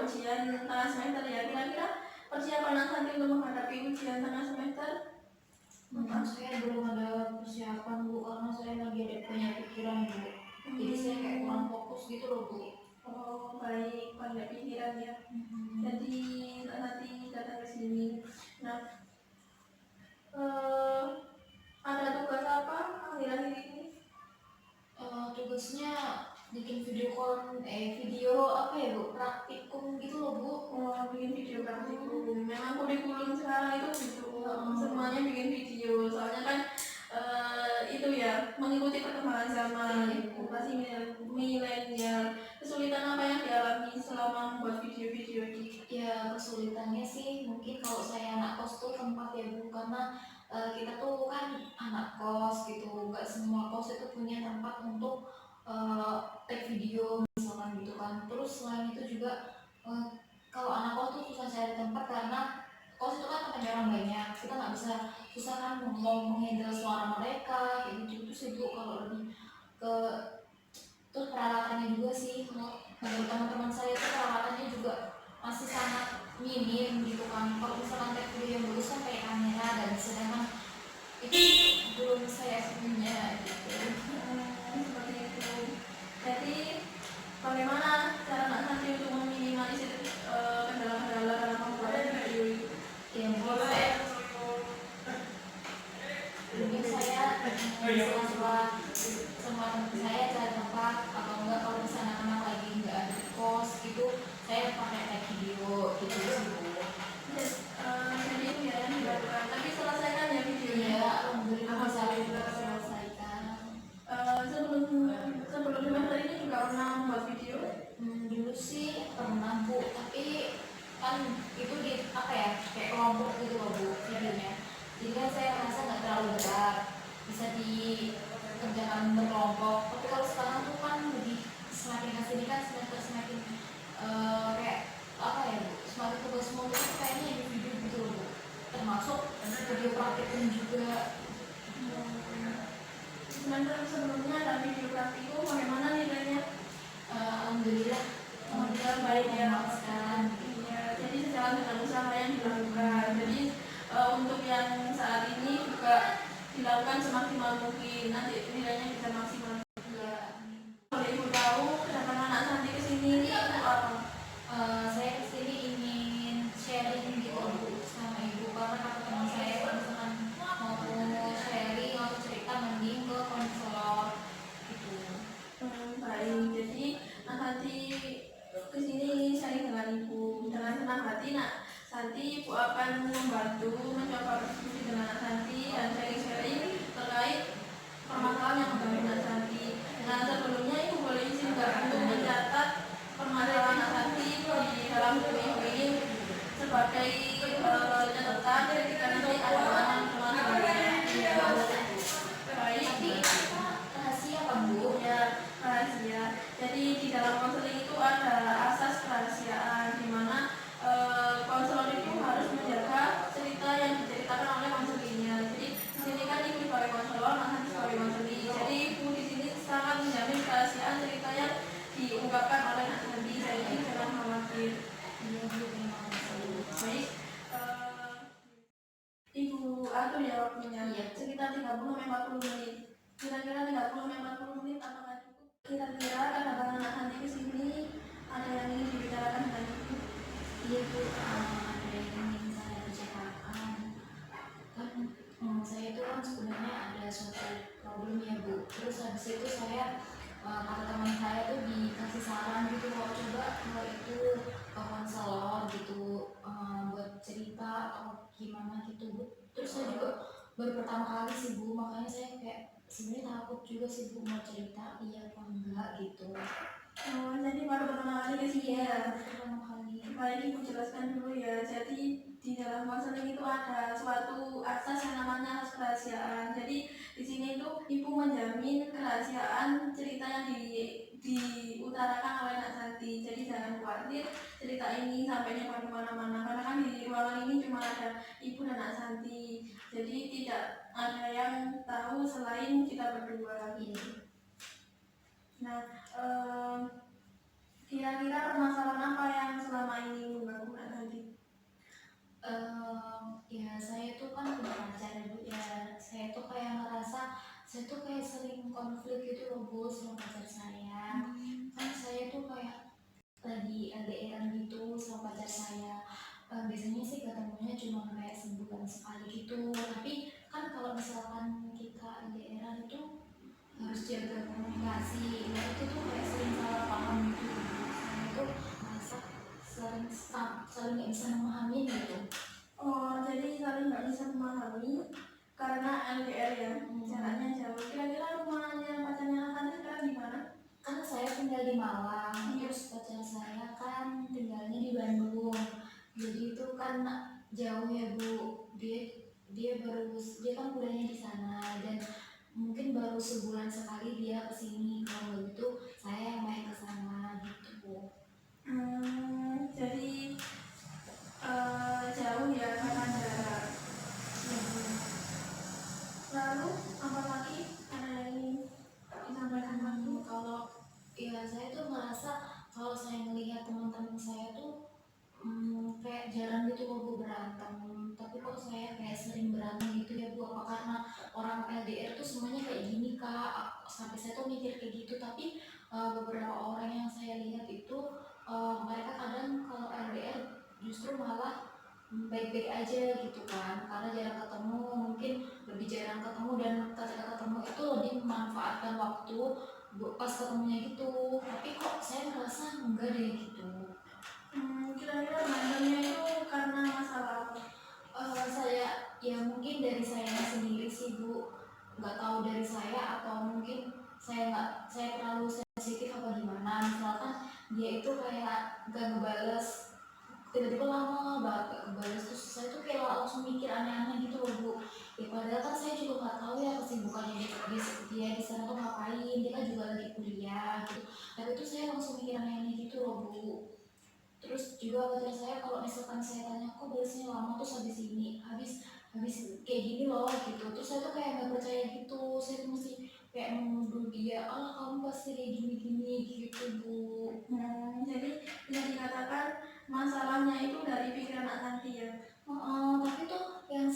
ujian tengah semester ya. Kira-kira persiapan Nak Santi untuk menghadapi ujian tengah semester? Saya belum ada persiapan Bu, karena saya lagi ada banyak pikiran Bu. Jadi saya kayak kurang fokus gitu loh Bu. Oh baik, banyak pikiran ya. Jadi nanti datang ke sini. Nah, ada tugas apa akhir-akhir ini? Tugasnya bikin video apa ya Bu, praktikum gitu loh Bu. Oh, bikin video praktikum. Memang kurikulum sekarang itu gitu, semuanya bikin video. Soalnya kan itu ya mengikuti perkembangan zaman, masih milenial. Kesulitan apa yang dialami selama membuat video-video ini? Ya kesulitannya sih mungkin kalau saya anak kos tuh tempat ya Bu, karena kita tuh kan anak kos gitu, nggak semua kos itu punya tempat untuk take video misalkan gitu kan. Terus selain itu juga kalau anak kos tuh susah cari tempat karena kos itu kan tempatnya orang banyak, kita nggak bisa, susah kan mau menghandle suara mereka kayak gitu. Terus itu kalau lebih ke terus peralatannya juga sih, menurut teman-teman saya tuh peralatannya juga masih sangat minim gitu kan. Kalau misalkan take video yang bagus kan kayak kamera, dan sedangkan itu belum saya punya gitu. Seperti itu. Jadi bagaimana cara Nak Santi untuk meminimalisir kendala-kendala dalam membuat video ini? Ya mungkin saya sela-sela sama teman saya cari tempat, atau enggak kalau misalnya anak lagi nggak ada di kos gitu, saya pakai take video gitu sih Bu. Jadi itu ya yang dilakukan. Tapi selesaikan ya videonya. Iya, alhamdulillah bisa selesaikan. Sebelum semester ini juga pernah membuat video? Dulu sih pernah Bu, tapi kan itu di apa ya, kayak kelompok gitu loh Bu videonya. Jadi kan saya merasa nggak terlalu berat, bisa dikerjakan berkelompok. Tapi kalau sekarang tuh kan lebih semakin kesini kan semester semakin kayak apa ya Bu, semakin tugas semua itu kayaknya individu gitu loh Bu, termasuk video praktikum juga. Semester sebelumnya ada video praktikum, bagaimana nilainya? Alhamdulillah Baik ya. memuaskan. Iya, jadi sejalan dengan usaha yang dilakukan. Jadi untuk yang saat ini juga dilakukan semaksimal mungkin, nanti nilainya bisa maksimal. Kalau Ibu tahu kedatangan Nak Santi ke sini ini untuk apa? Saya kesini ingin sharing gitu Bu sama Ibu, karena kata teman saya kalau misalkan mau sharing atau cerita mending ke konselor gitu. Baik, jadi Nak Santi kesini ingin sharing dengan Ibu. Dengan senang hati Nak Santi, Ibu akan membantu mencoba berdiskusi dengan Nak Santi dan sharing-sharing terkait permasalahan yang mengganggu Nak Santi. Nah, sebelumnya Ibu boleh izin untuk mencatat permasalahan Nak Santi di dalam buku ini sebagai catatan ketika nanti ada permasalahannya. Baik. Rahasia kan Bu? Ya, rahasia. Jadi di dalam konseling itu ada asas kerahasiaan, di mana konselor itu harus menjaga cerita yang diceritakan oleh konselingnya. Jadi di sini kan Ibu sebagai konselor, Nak Santi sebagai konseling. Jadi Ibu di sini sangat menjamin kerahasiaan cerita yang diungkapkan oleh Nak Santi. Jadi jangan khawatir. Iya Bu, terima kasih. Baik. Ibu atur ya waktunya. Iya. Sekitar 30-40 menit. Kira-kira 30-40 menit apakah cukup? Kira-kira kedatangan Nak Santi ke sini ada yang ingin dibicarakan dengan Ibu? Iya Bu, ada yang ingin saya bicarakan. Kan saya itu kan sebenarnya ada suatu problem ya Bu. Terus habis itu saya kata teman saya tuh dikasih saran gitu, kalau coba kalau itu ke konselor gitu, buat cerita atau gimana gitu Bu. Terus saya juga baru pertama kali sih Bu, makanya saya kayak sebenarnya takut juga sih Bu mau cerita iya apa enggak gitu. Oh, jadi baru pertama kali ke sini ya? Pertama kali. Baik, Ibu jelaskan dulu ya. Jadi di dalam konseling itu ada suatu asas yang namanya asas kerahasiaan. Jadi di sini itu Ibu menjamin kerahasiaan cerita yang diutarakan oleh Nak Santi. Jadi jangan khawatir cerita ini sampai nyebar kemana-mana, karena kan di ruangan ini cuma ada Ibu dan Nak Santi. Jadi tidak ada yang tahu selain kita berdua. Nah, kira-kira permasalahan apa yang selama ketemunya cuma kayak sebulan sekali gitu. Tapi kan kalau misalkan kita LDRan itu harus jaga komunikasi. Nah itu tuh kayak sering salah paham gitu. Saya itu merasa saling nggak bisa memahami gitu. Oh, jadi saling nggak bisa memahami karena LDR ya, jaraknya jauh. Kira-kira rumahnya pacarnya Nathan sekarang di mana? Kan saya tinggal di Malang, terus pacar saya kan tinggalnya di Bandung. Jadi itu kan jauh ya Bu. Dia kan kuliahnya di sana dan mungkin baru sebulan sekali dia kesini. Kalau begitu saya yang main ke sana gitu Bu. Jadi jauh ya karena jarak. Lalu apa lagi ada yang disampaikan lagi? Kalau ya saya tuh merasa kalau saya melihat teman-teman saya tuh kayak jarang gitu loh Bu berantem, tapi kok saya kayak sering berantem gitu ya Bu. Apa karena orang LDR tuh semuanya kayak gini Kak? Sampai saya tuh mikir kayak gitu. Tapi beberapa orang yang saya lihat itu mereka kadang kalau LDR justru malah baik-baik aja gitu kan, karena jarang ketemu, mungkin lebih jarang ketemu, dan ketika ketemu itu lebih memanfaatkan waktu pas ketemunya gitu. Tapi kok saya merasa enggak deh gitu. Kira-kira berantemnya itu karena masalah apa? Saya ya mungkin dari saya sendiri sih Bu, nggak tahu dari saya atau mungkin saya terlalu sensitif apa gimana. Misalkan dia itu kayak gak ngebales, tiba-tiba lama banget gak ngebales, terus saya tuh kayak langsung mikir aneh-aneh gitu loh Bu. Ya padahal kan saya juga nggak tahu ya kesibukannya dia di sana tuh ngapain, dia kan juga lagi kuliah gitu. Tapi itu saya langsung mikir aneh-aneh gitu loh Bu. Terus juga pacar saya kalau misalkan saya tanya kok balasnya lama, terus habis kayak gini loh gitu, terus saya tuh kayak nggak percaya gitu. Saya tuh mesti kayak menuduh dia, ah kamu pasti kayak gini-gini gitu Bu. Jadi bisa dikatakan masalahnya itu dari pikiran nanti ya. Tapi tuh yang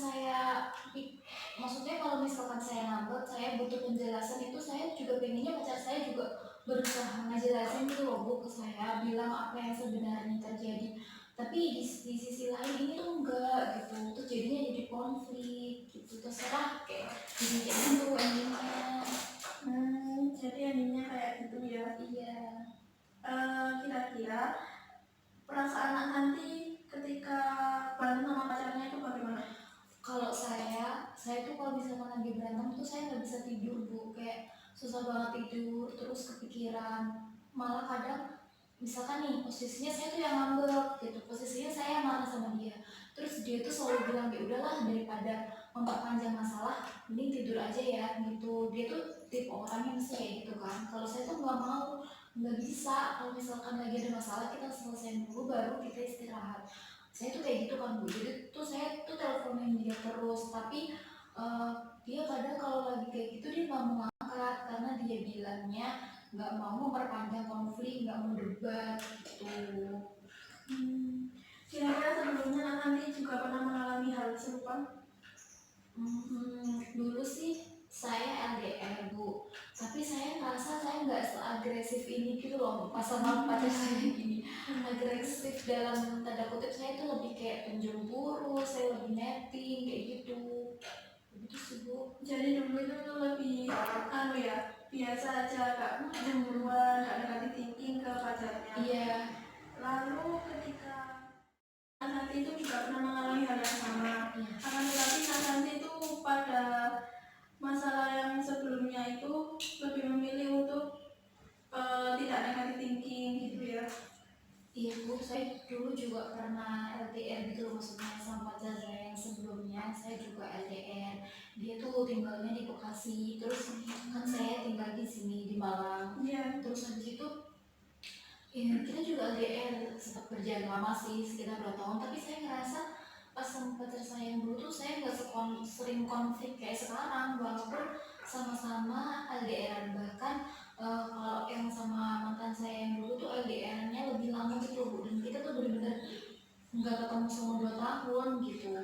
maksudnya kalau misalkan saya ngambek, saya butuh penjelasan, itu saya juga pengennya pacar saya juga berusaha ngejelasin gitu loh Bu ke saya, bilang apa yang sebenarnya terjadi. Tapi di sisi lain ini tuh enggak gitu, terus jadinya jadi konflik gitu, terserah kayak jadi kayak gitu endingnya. Jadi endingnya kayak gitu ya. Iya. Kira-kira perasaan nanti ketika berantem sama pacarnya itu bagaimana? Kalau saya tuh kalau misalkan lagi berantem tuh saya nggak bisa tidur Bu, kayak susah banget tidur, terus kepikiran. Malah kadang misalkan nih posisinya saya tuh yang ngambek gitu, posisinya saya marah sama dia, terus dia tuh selalu bilang ya udahlah daripada memperpanjang masalah mending tidur aja ya gitu. Dia tuh tipe orang yang mesti kayak gitu kan. Kalau saya tuh nggak mau, nggak bisa. Kalau misalkan lagi ada masalah kita selesaiin dulu baru kita istirahat. Saya tuh kayak gitu kan Bu, jadi tuh saya tuh teleponin dia terus. Tapi dia kadang kalau lagi kayak gitu dia nggak mau ngangkat karena dia bilangnya nggak mau memperpanjang konflik, nggak mau debat gitu. Kira-kira sebelumnya nanti juga pernah mengalami hal serupa? Dulu sih saya LDR Bu, tapi saya ngerasa saya nggak seagresif ini gitu loh pas sama pacar saya gini. Agresif dalam tanda kutip, saya tuh lebih kayak penjemburu, saya lebih netting kayak gitu. Begitu sih Bu. Jadi dulu itu tuh lebih biasa aja, gak cemburuan, gak negatif thinking ke pacarnya. Iya. Lalu ketika nanti itu juga pernah mengalami hal yang sama. Akan tetapi nanti itu pada masalah yang sebelumnya itu lebih memilih untuk tidak negatif thinking gitu ya. Iya Bu, saya dulu juga pernah LDR gitu loh, maksudnya sama pacar saya yang sebelumnya. Saya juga LDR, dia tuh tinggalnya di Bekasi, terus kan saya tinggal di sini di Malang. Terus habis itu ya kita juga LDR sempat berjalan lama sih, sekitar 2 tahun. Tapi saya ngerasa pas sama pacar saya yang dulu tuh saya nggak sering konflik kayak sekarang, walaupun sama-sama LDR. Bahkan kalau yang sama mantan saya yang dulu tuh LDR-nya lebih lama gitu Bu, dan kita tuh bener-bener nggak ketemu selama 2 tahun gitu.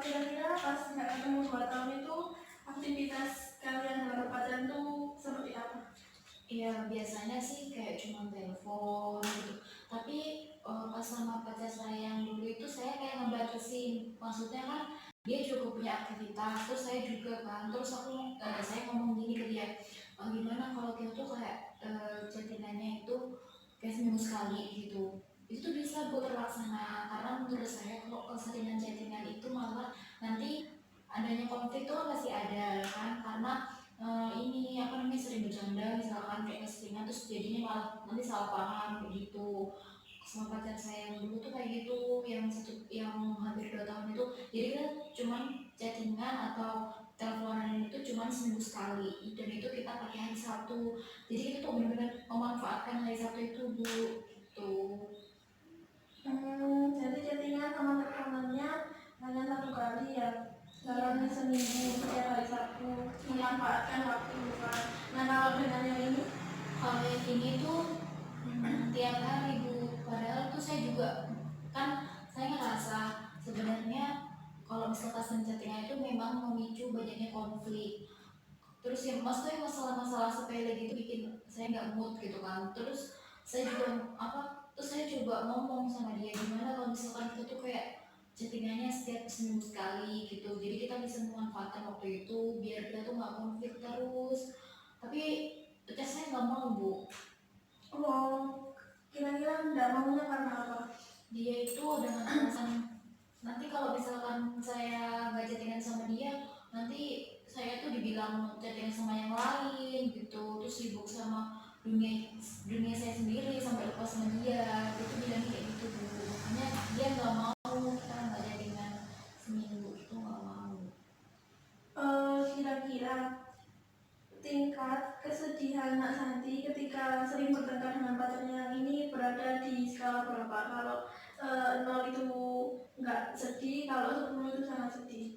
Kira-kira pas nggak ketemu 2 tahun itu aktivitas kalian dalam berpacaran tuh seperti apa? Ya biasanya sih kayak cuma telepon gitu. Tapi pas sama pacar saya yang maksudnya kan dia juga punya aktivitas, terus saya juga kan, terus saya ngomong gini ke dia, gimana kalau kita tuh kayak chattingannya itu kayak seminggu sekali gitu, itu tuh bisa buat terlaksana. Karena menurut saya kalau keseringan chattingan itu malah nanti adanya konflik tuh pasti ada kan, karena ini apa namanya sering bercanda misalkan kayak keseringan terus jadinya malah nanti salah paham begitu. Sama pacar saya yang dulu tuh kayak gitu, yang hampir 2 tahun itu, jadi kita cuman chattingan atau teleponan itu cuman seminggu sekali, dan itu kita pakai hari Sabtu, jadi kita tuh benar-benar memanfaatkan hari Sabtu itu bu tuh. Jadi chattingan sama teleponannya hanya 1 kali ya dalam seminggu setiap hari Sabtu, memanfaatkan waktu bukan. Nah kalau dengan yang ini, Kalau yang ini tuh tiap hari bu, padahal tuh saya juga kan saya ngerasa sebenarnya kalau misalkan chattingan itu memang memicu banyaknya konflik, terus yang maksudnya masalah-masalah sepele gitu bikin saya nggak mood gitu kan. Terus saya juga terus saya coba ngomong sama dia, gimana kalau misalkan kita tuh kayak chattingannya setiap seminggu sekali gitu, jadi kita bisa memanfaatkan waktu itu biar kita tuh nggak konflik terus. Tapi pacar saya nggak mau bu. kira-kira nggak maunya karena apa? Dia itu dengan alasan nanti kalau misalkan saya nggak chattingan sama dia, nanti saya tuh dibilang chattingan sama yang lain gitu, terus sibuk sama dunia dunia saya sendiri sampai lupa sama dia, itu bilangnya kayak gitu bu. Makanya dia nggak mau kita nggak chattingan seminggu itu, nggak mau. Kira-kira tingkat kesedihan Nak Santi ketika sering bertengkar dengan pacarnya yang ini berada di skala berapa? Kalau 0 itu nggak sedih, kalau 10 itu sangat sedih.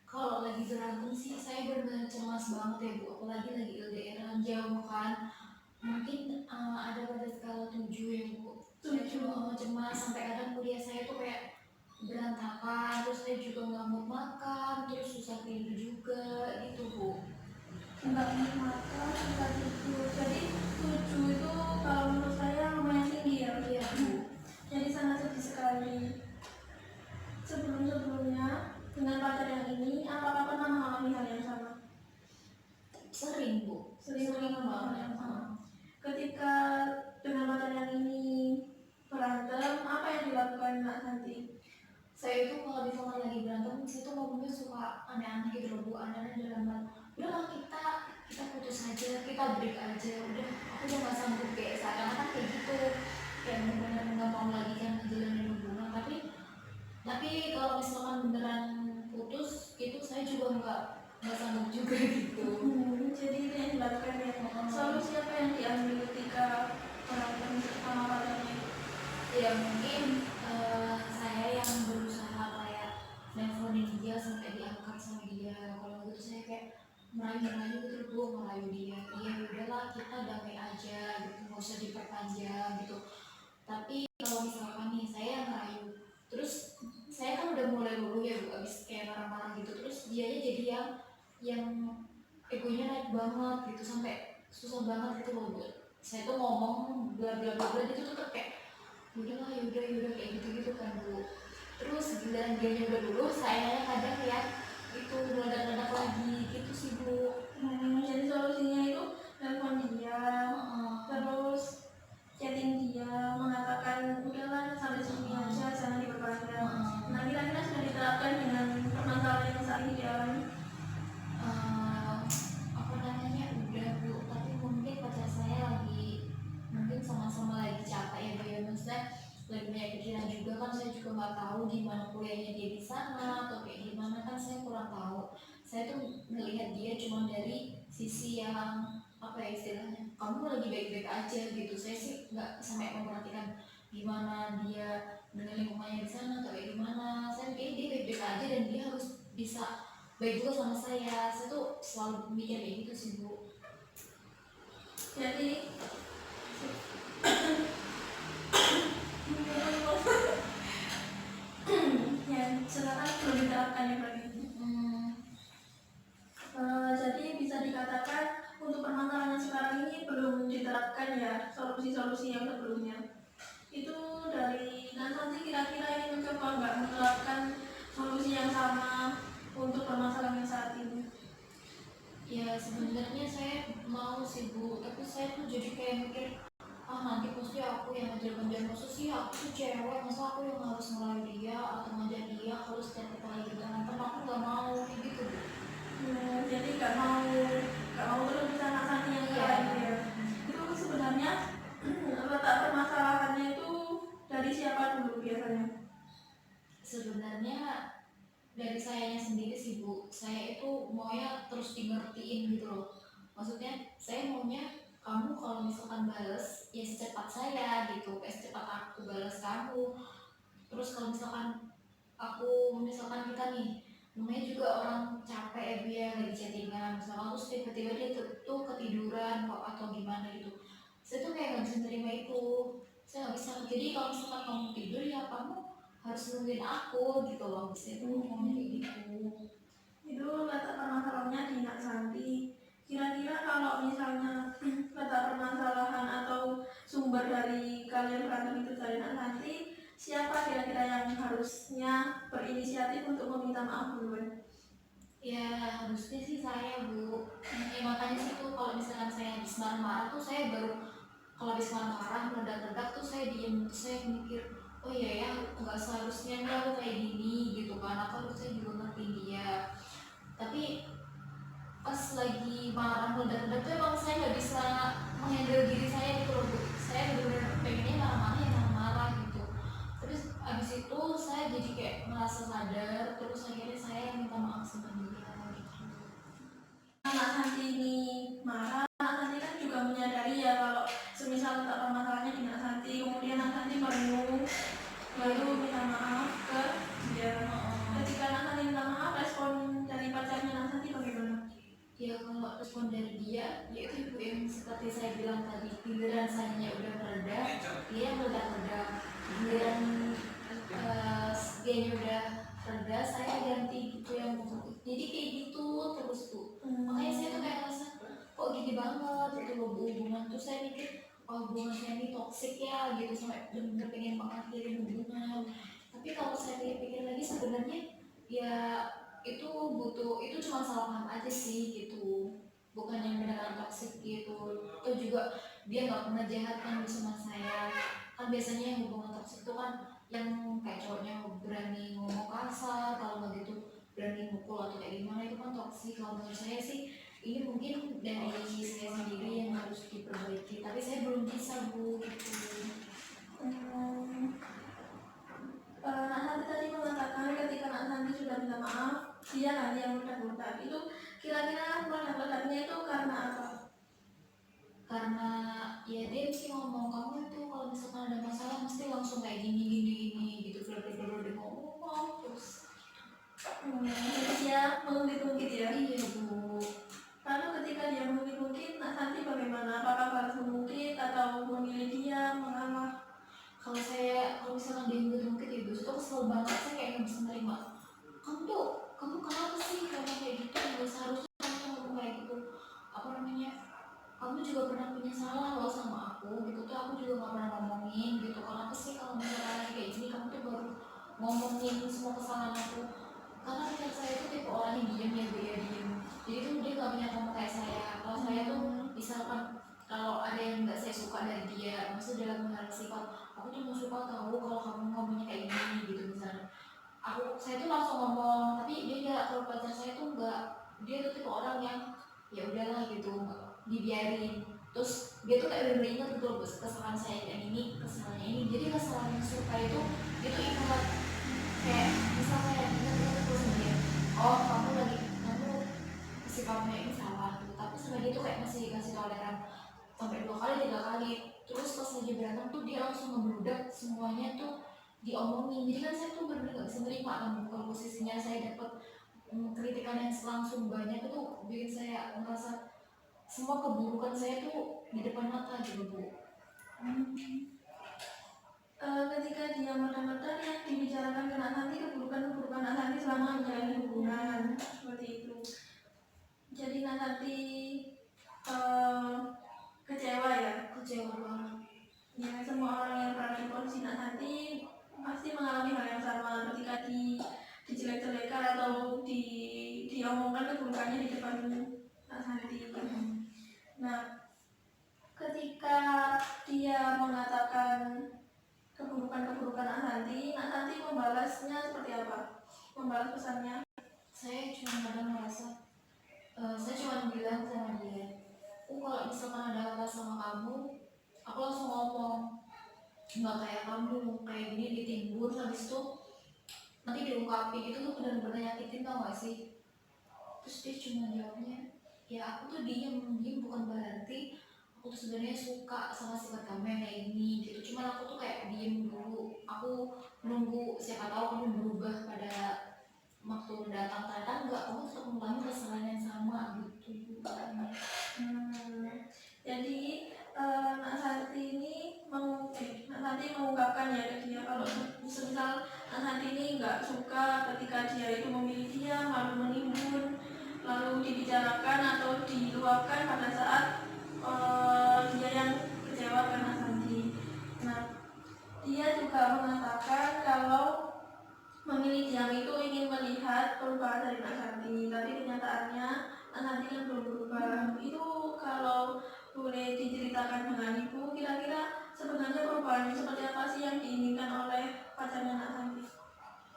Kalau lagi berantem sih saya benar-benar cemas banget ya bu, apalagi lagi LDR jauh kan. Mungkin ada pada skala 7 ya bu. Saya cuma cemas, sampai kadang kuliah saya tuh kayak berantakan, terus saya juga nggak mau makan, terus susah tidur juga gitu bu. Nggak mau makan, nggak tidur. Jadi 7 itu kalau menurut saya lumayan tinggi ya. Iya bu. Jadi sangat sedih sekali. Sebelum-sebelumnya dengan pacar yang ini, apakah pernah mengalami hal yang sama? Sering bu. Sering mengalami hal yang sama. Ketika dengan pacar yang ini berantem, apa yang dilakukan Nak Santi? Saya itu kalau misalkan lagi berantem, saya tuh ngomongnya suka aneh-aneh gitu loh bu. Aneh-aneh dalam hal, udahlah kita putus aja, kita break aja, udah aku udah nggak sanggup, kayak seakan-akan kayak gitu, kayak benar-benar nggak mau lagi kan ngejalanin hubungan. Tapi kalau misalkan beneran putus itu saya juga nggak sanggup juga gitu. Jadi itu yang dilakukan ya. Solusi apa yang diambil ketika berantem sama pacarnya? Ya mungkin saya yang berusaha kayak nelfonin dia sampai diangkat sama dia. Kalau gitu saya kayak merayu gitu bu, merayu dia, iya udahlah kita damai aja gitu, nggak usah diperpanjang gitu. Tapi kalau misalkan nih saya ngerayu, terus saya kan udah mulai dulu ya bu, abis kayak marah-marah gitu, terus dianya jadi yang egonya naik banget gitu, sampai susah banget gitu loh bu. Saya tuh ngomong bla bla bla bla gitu tuh kayak udahlah yaudah kayak gitu kan bu. Terus giliran dia udah dulu, saya kadang ya itu meledak-ledak lagi gitu sih bu. Jadi solusinya itu telepon dia, terus chatting dia, mengatakan udahlah sampai sini aja, jangan diperpanjang. Nah kira-kira sudah diterapkan dengan permasalahan yang saat ini dialami? Apa namanya udah bu, tapi mungkin pacar saya lagi mungkin sama-sama lagi capek ya bu ya, maksudnya lagi banyak pikiran juga kan. Saya juga nggak tahu gimana kuliahnya dia di sana atau kayak gimana kan, saya kurang tahu. Saya tuh melihat dia cuma dari sisi yang apa ya istilahnya, kamu lagi baik-baik aja gitu. Saya sih nggak sampai memperhatikan gimana dia dengan lingkungannya di sana atau kayak gimana. Saya pikir dia baik-baik aja dan dia harus bisa baik juga sama saya. Saya tuh selalu mikir kayak gitu sih bu. Jadi ya silakan belum diterapkan ya berarti. Jadi bisa dikatakan untuk permasalahan yang sekarang ini belum diterapkan ya solusi-solusi yang sebelumnya. Itu dari nanti kira-kira ini mencoba nggak menerapkan solusi yang Ya sebenarnya saya mau sih Bu, tapi saya tuh jadi kayak mikir, ah nanti pasti aku yang ngajar-ngajar khusus sih, aku tuh cewek, masa aku yang harus ngelayani dia atau ngajar dia harus setiap kita lagi berantem, aku nggak mau kayak gitu Bu. Jadi nggak mau terus anak santi yang Iya. lain ya. Itu sebenarnya letak permasalahannya itu dari siapa dulu biasanya? Sebenarnya dari sayanya sendiri sih Bu, saya itu maunya terus dimengertiin gitu loh. Maksudnya saya maunya kamu kalau misalkan bales ya secepat saya gitu, kayak secepat aku balas kamu. Terus kalau misalkan kita nih, namanya juga orang capek ya dia lagi chattingan misalkan, terus tiba-tiba dia tuh ketiduran kok atau gimana gitu, saya tuh kayak nggak bisa terima itu. Saya nggak bisa, jadi kalau misalkan kamu tidur ya kamu harus nungguin aku gitu loh, saya tuh ngomongnya kayak gitu. Itu letak permasalahannya di Nak Santi. Kira-kira kalau misalnya letak permasalahan atau sumber dari kalian berantem itu dari Nak Santi, siapa kira-kira yang harusnya berinisiatif untuk meminta maaf duluan? Ya harusnya sih saya Bu, ya makanya sih tuh kalau misalkan saya habis marah-marah tuh saya baru, kalau habis marah-marah meledak-ledak tuh saya diem, terus saya mikir, oh iya ya nggak seharusnya nih aku kayak gini gitu kan, aku harusnya juga ngertiin dia. Tapi pas lagi marah meledak-ledak tuh emang saya nggak bisa menghandle diri saya gitu loh Bu, saya bener-bener pengennya marah-marah ya marah-marah gitu. Terus abis itu saya jadi kayak merasa sadar, terus akhirnya saya minta maaf sama dia gitu. Anak Santi ini marah, Anak Santi kan juga menyadari ya kalau semisal letak permasalahannya di Anak Santi, kemudian Anak Santi merenung, lalu minta maaf ke dia. Ketika Anak Santi minta maaf, respon dari pacarnya Anak Santi bagaimana? Ya kalau respon dari dia, yaitu ibu yang seperti saya bilang tadi, giliran sayanya udah mereda, dia meledak-ledak. Giliran dia udah reda, saya ganti gitu yang gitu. Jadi kayak gitu terus Bu. Makanya saya tuh kayak ngerasa kok gini banget gitu loh Bu, hubungan tuh saya mikir, oh hubungan saya ini toksik ya gitu, sampai bener-bener pengen mengakhirin hubungan. Tapi kalau saya pikir-pikir lagi sebenarnya ya itu itu cuma salah paham aja sih gitu, bukan yang beneran toksik gitu. Itu juga dia nggak pernah jahat kan sama saya. Kan biasanya yang hubungan toksik itu kan yang kayak cowoknya berani ngomong kasar, kalau nggak gitu berani mukul atau kayak gimana, itu kan toksik. Kalau menurut saya sih ini mungkin dari saya sendiri yang harus diperbaiki, tapi saya belum bisa Bu gitu. Nak Santi tadi mengatakan ketika Nak Santi sudah minta maaf, dia kan yang meledak-ledak. Itu kira-kira meledak-ledaknya itu karena apa? Karena ya dia mesti ngomong, kamu itu kalau misalkan ada masalah mesti langsung kayak gini gini gini gitu, flirty ngomong terus. Jadi dia mengungkit-ungkit ya. Iya Bu. Lalu ketika dia mengungkit-ungkit, Nak Santi bagaimana? Apakah balas mengungkit atau memilih diam, mengalah? Kalau misalkan dia mungkin ya Bu, itu kesel banget, saya kayak nggak bisa nerima. Kamu kenapa sih kamu kayak gitu, nggak seharusnya kamu ngomong kayak gitu. Apa namanya, kamu juga pernah punya salah loh sama aku gitu tuh, aku juga nggak pernah ngomongin gitu. Kenapa sih kalau misalkan lagi kayak gini kamu tuh baru ngomongin semua kesalahan aku. Karena kan saya itu tipe orang yang diem ya Bu ya, diem. Jadi tuh dia nggak punya ngomong kayak saya. Kalau saya tuh misalkan kalau ada yang nggak saya suka dari dia, maksudnya dalam hal sifat, aku tuh nggak suka tahu kalau kamu ngomongnya kayak gini gitu misalnya. Saya tuh langsung ngomong, tapi dia nggak, kalau pacar saya tuh nggak, dia tuh tipe orang yang ya udahlah gitu, nggak dibiarin. Terus dia tuh kayak bener-bener ingat gitu loh, kesalahan saya yang ini, kesalahannya ini. Jadi kesalahan yang suka itu dia tuh ingat, kayak misalnya yang ingat terus dia, oh kamu sikapnya ini salah gitu. Tapi sebenarnya dia tuh kayak masih kasih toleran sampai 2 kali 3 kali. Terus pas lagi berantem tuh dia langsung membludak semuanya tuh diomongin. Jadi kan saya tuh bener-bener gak bisa nerima kan kalau posisinya saya dapat kritikan yang langsung banyak, itu bikin saya merasa semua keburukan saya tuh di depan mata gitu Bu. Ketika dia meledak-ledak yang dibicarakan ke Nak Santi, keburukan-keburukan Nak Santi selama menjalani hubungan seperti itu. Jadi Nak Santi kecewa ya. Kecewa banget. Ya, semua orang yang berada di posisi Nak Santi pasti mengalami hal yang sama ketika dijelek-jelekan atau diomongkan keburukannya di depan Nak Santi membalasnya seperti apa? Membalas pesannya? Saya cuma kadang merasa, saya cuma bilang sama dia, kalau misalkan ada apa sama kamu, aku langsung ngomong, nggak kayak kamu kayak gini ditimbun habis itu nanti diungkapin, itu tuh benar-benar nyakitin, tau gak sih? Terus dia cuma jawabnya, ya aku tuh diem bukan berarti aku tuh sebenarnya suka sama sifat kamu yang kayak gini gitu, cuman aku tuh kayak diem dulu, aku nunggu siapa tahu kamu berubah pada waktu datang. Ternyata enggak, kamu tetap mengulangi kesalahan yang sama gitu. Jadi Nak Santi ini Nak Santi mengungkapkan ya ke dia kalau misal Nak Santi ini nggak suka ketika dia itu memilih dia lalu menimbun, lalu dibicarakan atau diluapkan pada saat dia yang kecewa karena Santi. Nah, dia juga mengatakan kalau memilih diam itu ingin melihat perubahan dari Nak Santi, tapi kenyataannya Nak Santi kan belum berubah. Itu kalau boleh diceritakan dengan Ibu, kira-kira sebenarnya perubahan seperti apa sih yang diinginkan oleh pacarnya Nak Santi?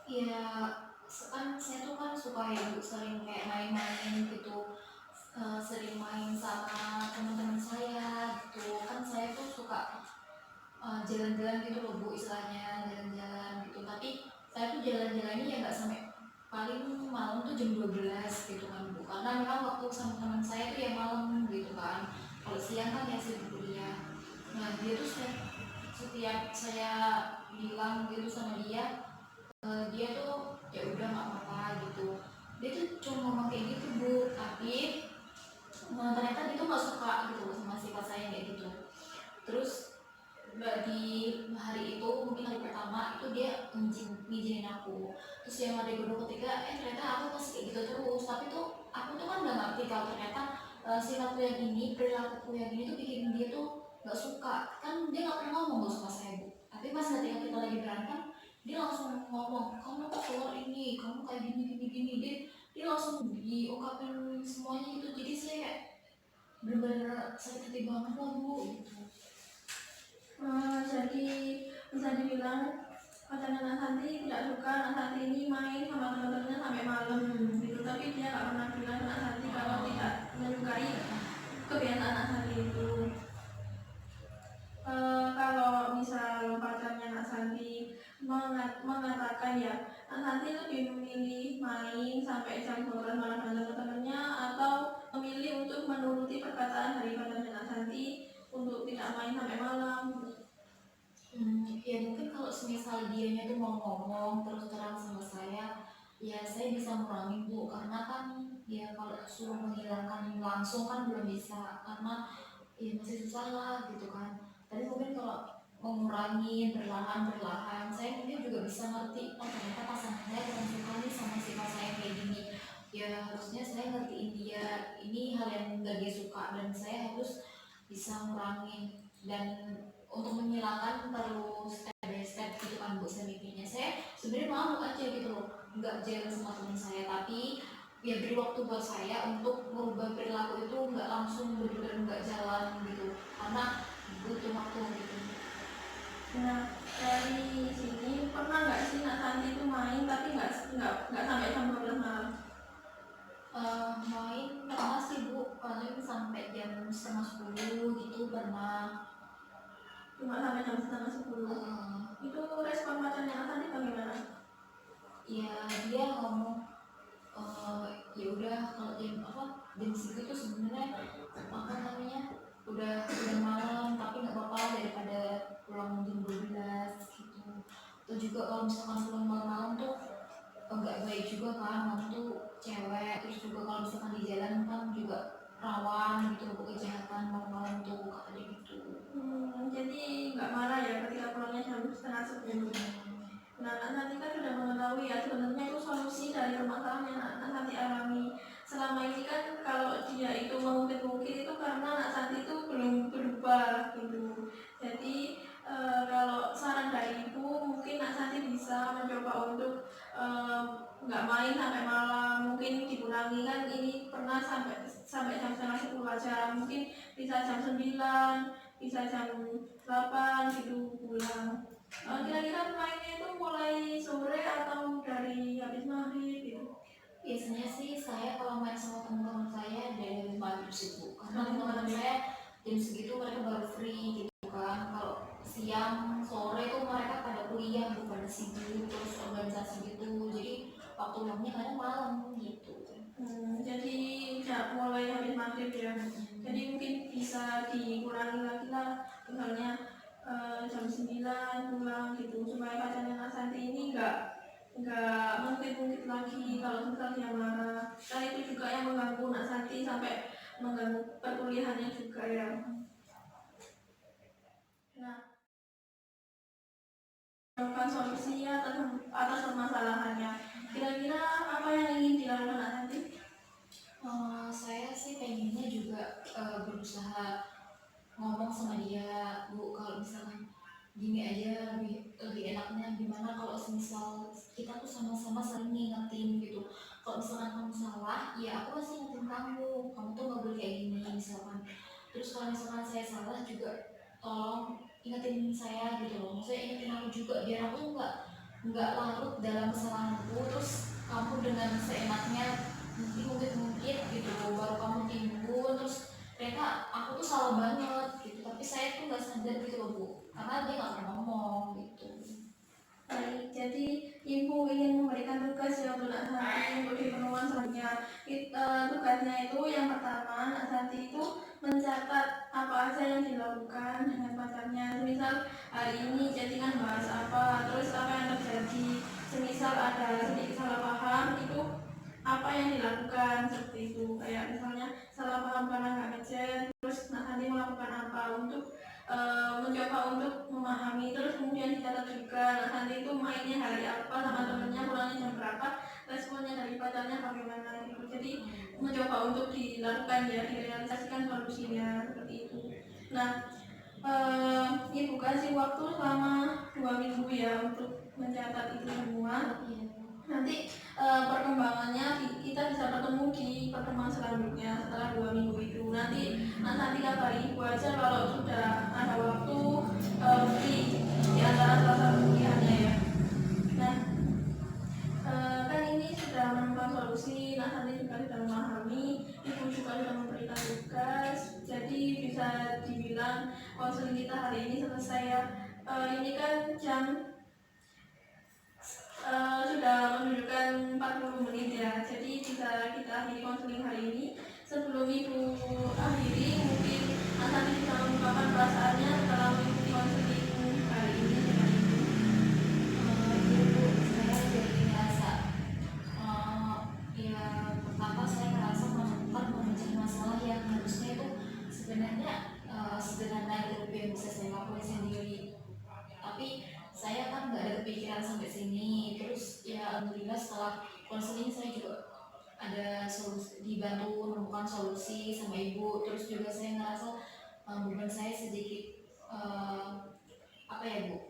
Ya, kan saya tuh kan suka ya Bu, sering kayak main-main gitu, sering main sama teman-teman saya gitu. Kan saya tuh suka jalan-jalan gitu loh Bu, istilahnya jalan-jalan gitu. Tapi saya tuh jalan-jalannya ya nggak sampai, paling malam tuh jam 12 gitu kan Bu, karena memang waktu sama teman saya tuh ya malam gitu kan. Kalau siang kan ya sibuk kuliah. Nah dia tuh setiap saya bilang gitu sama dia, dia tuh ya udah nggak apa-apa gitu. Dia tuh cuma ngomong kayak gitu Bu, tapi ternyata dia tuh nggak suka gitu sama sifat saya kayak gitu. Terus di hari itu, mungkin hari pertama itu dia ngizinin aku, terus yang hari kedua ketiga ternyata aku masih kayak gitu terus. Tapi tuh aku tuh kan nggak ngerti kalau ternyata sifatku yang ini, perilakuku yang ini tuh bikin dia tuh nggak suka. Kan dia nggak pernah ngomong gak suka saya Bu, tapi pas ketika kita lagi berantem dia langsung ngomong, kamu kok keluar ini, kamu kayak gini, dia langsung diungkapin semuanya itu. Jadi saya kayak bener-bener sakit hati banget lah Bu gitu. Jadi bisa dibilang pacarnya Nak Santi tidak suka Nak Santi ini main sama teman-temannya sampai malam gitu, tapi dia nggak pernah bilang ke Nak Santi kalau tidak menyukai kebiasaan Nak Santi itu. Kalau misal pacarnya Nak Santi mengatakan ya Nak Santi lebih memilih main sampai jam 12 malam dengan teman-temannya atau memilih untuk menuruti perkataan dari pacarnya Nak Santi untuk tidak main sampai malam. Ya mungkin kalau semisal dianya tuh mau ngomong terus terang sama saya, ya saya bisa ngurangin Bu, karena kan ya kalau suruh menghilangkan langsung kan belum bisa, karena ya masih susah lah gitu kan. Tapi mungkin kalau mengurangi perlahan-perlahan, saya mungkin juga bisa ngerti, oh ternyata pasangan saya kurang suka nih sama sifat saya kayak gini. Ya harusnya saya ngertiin dia, ini hal yang gak dia suka dan saya harus bisa ngurangin. Dan untuk menghilangkan perlu step by step gitu kan Bu, saya mikirnya. Saya sebenarnya malu aja gitu loh, nggak jalan sama teman saya, tapi ya beri waktu buat saya untuk merubah perilaku itu, nggak langsung bener-bener nggak jalan gitu, karena butuh waktu gitu. Nah, dari sini pernah nggak sih Nak Santi itu main tapi nggak sampai jam 12 malam? Main pernah sih Bu, paling sampai jam setengah 10 gitu pernah. Cuma sampai jam setengah 10. Itu respon pacarnya Nak Santi bagaimana? Ya dia ngomong, ya udah kalau jam segitu tuh sebenarnya apa namanya udah malam, tapi nggak apa-apa daripada pulang jam 12 gitu. Atau juga kalau misalkan pulang malam-malam tuh nggak baik juga kan, kamu tuh cewek, terus juga kalau misalkan di jalan kan juga rawan gitu untuk kejahatan malam-malam tuh katanya gitu. Jadi nggak marah ya ketika pulangnya jam setengah 10. Nah, Nak Santi kan sudah mengetahui ya sebenarnya itu solusi dari permasalahan yang Nak Santi alami. Selama ini kan kalau dia itu mengungkit-ungkit itu karena Nak Santi itu belum berubah gitu. Jadi kalau saran dari Ibu mungkin Nak Santi bisa mencoba untuk nggak main sampai malam, mungkin dikurangi, kan ini pernah sampai jam setengah 10 aja, mungkin bisa jam 9, bisa jam 8 gitu pulang. Kira-kira mainnya itu mulai sore atau dari habis maghrib gitu? Biasanya sih saya kalau main sama teman-teman saya dari maghrib subuh, karena teman-teman saya jam segitu mereka baru free gitu kan. Kalau siang sore itu mereka pada kuliah, bukan sibuk terus organisasi gitu, jadi waktu luangnya kadang malam gitu. Jadi mulai habis maghrib ya. Jadi mungkin bisa dikurangi lagi lah, misalnya jam 9 pulang gitu, supaya pacarnya Kak Santi ini nggak mungkin lagi kalau misal dia marah. Kan itu juga yang mengganggu Nak Santi sampai mengganggu perkuliahannya juga ya. Nah, menemukan solusi atas permasalahannya. Kira-kira apa yang ingin dilakukan Nak Santi? Saya sih pengennya juga berusaha ngomong sama dia, Bu, kalau misalkan gini aja lebih enaknya gimana kalau misal kita tuh sama-sama saling ngingetin gitu. Kalau misalkan kamu salah, ya aku masih ingetin kamu tuh nggak boleh kayak gini misalkan. Terus kalau misalkan saya salah juga tolong ingetin saya gitu loh, maksudnya ingetin aku juga biar aku nggak larut dalam kesalahanku, terus kamu dengan seenaknya mungkin gitu baru kamu timbul, terus ternyata aku tuh salah banget gitu, tapi saya tuh nggak sadar gitu loh Bu, karena dia nggak pernah ngomong gitu. Baik, jadi Ibu ingin memberikan tugas ya untuk Nak Santi untuk di penemuan selanjutnya. Tugasnya itu yang pertama, Nak Santi itu mencatat apa aja yang dilakukan dengan pacarnya. Semisal hari ini chattingan bahas apa, terus apa yang terjadi. Semisal ada sedikit salah paham, itu apa yang dilakukan seperti itu. Kayak misalnya salah paham karena nggak ngechat, terus Nak Santi melakukan apa untuk mencoba untuk memahami. Terus kemudian dicatat juga Nak Santi itu mainnya hari apa sama temennya, pulangnya jam berapa, responnya dari pacarnya bagaimana gitu. Jadi mencoba untuk dilakukan ya, direalisasikan solusinya seperti itu. Nah, Ibu kasih waktu selama 2 minggu ya untuk mencatat itu semua. Nanti perkembangannya kita bisa bertemu di pertemuan selanjutnya setelah 2 minggu itu. Nanti nanti kabari Ibu aja kalau sudah ada waktu free di antara salah satu kuliahnya ya. Nah, kan ini sudah menemukan solusi, nanti juga sudah memahami, Ibu juga sudah memberikan tugas, jadi bisa dibilang konseling kita hari ini selesai ya. Ini kan jam sudah menunjukkan 40 menit ya, jadi bisa kita akhiri konseling hari ini. Sebelum Ibu akhiri, mungkin nanti bisa mengungkapkan perasaannya setelah mengikuti konseling hari ini dengan Ibu. Ibu, saya jadi ngerasa ya pertama saya ngerasa menemukan memecah masalah yang harusnya itu sebenarnya sederhana gitu yang bisa saya lakukan sendiri, tapi saya kan nggak ada kepikiran sampai sini. Terus ya alhamdulillah setelah konseling saya juga ada solusi, dibantu menemukan solusi sama Ibu. Terus juga saya ngerasa beban saya sedikit apa ya Bu,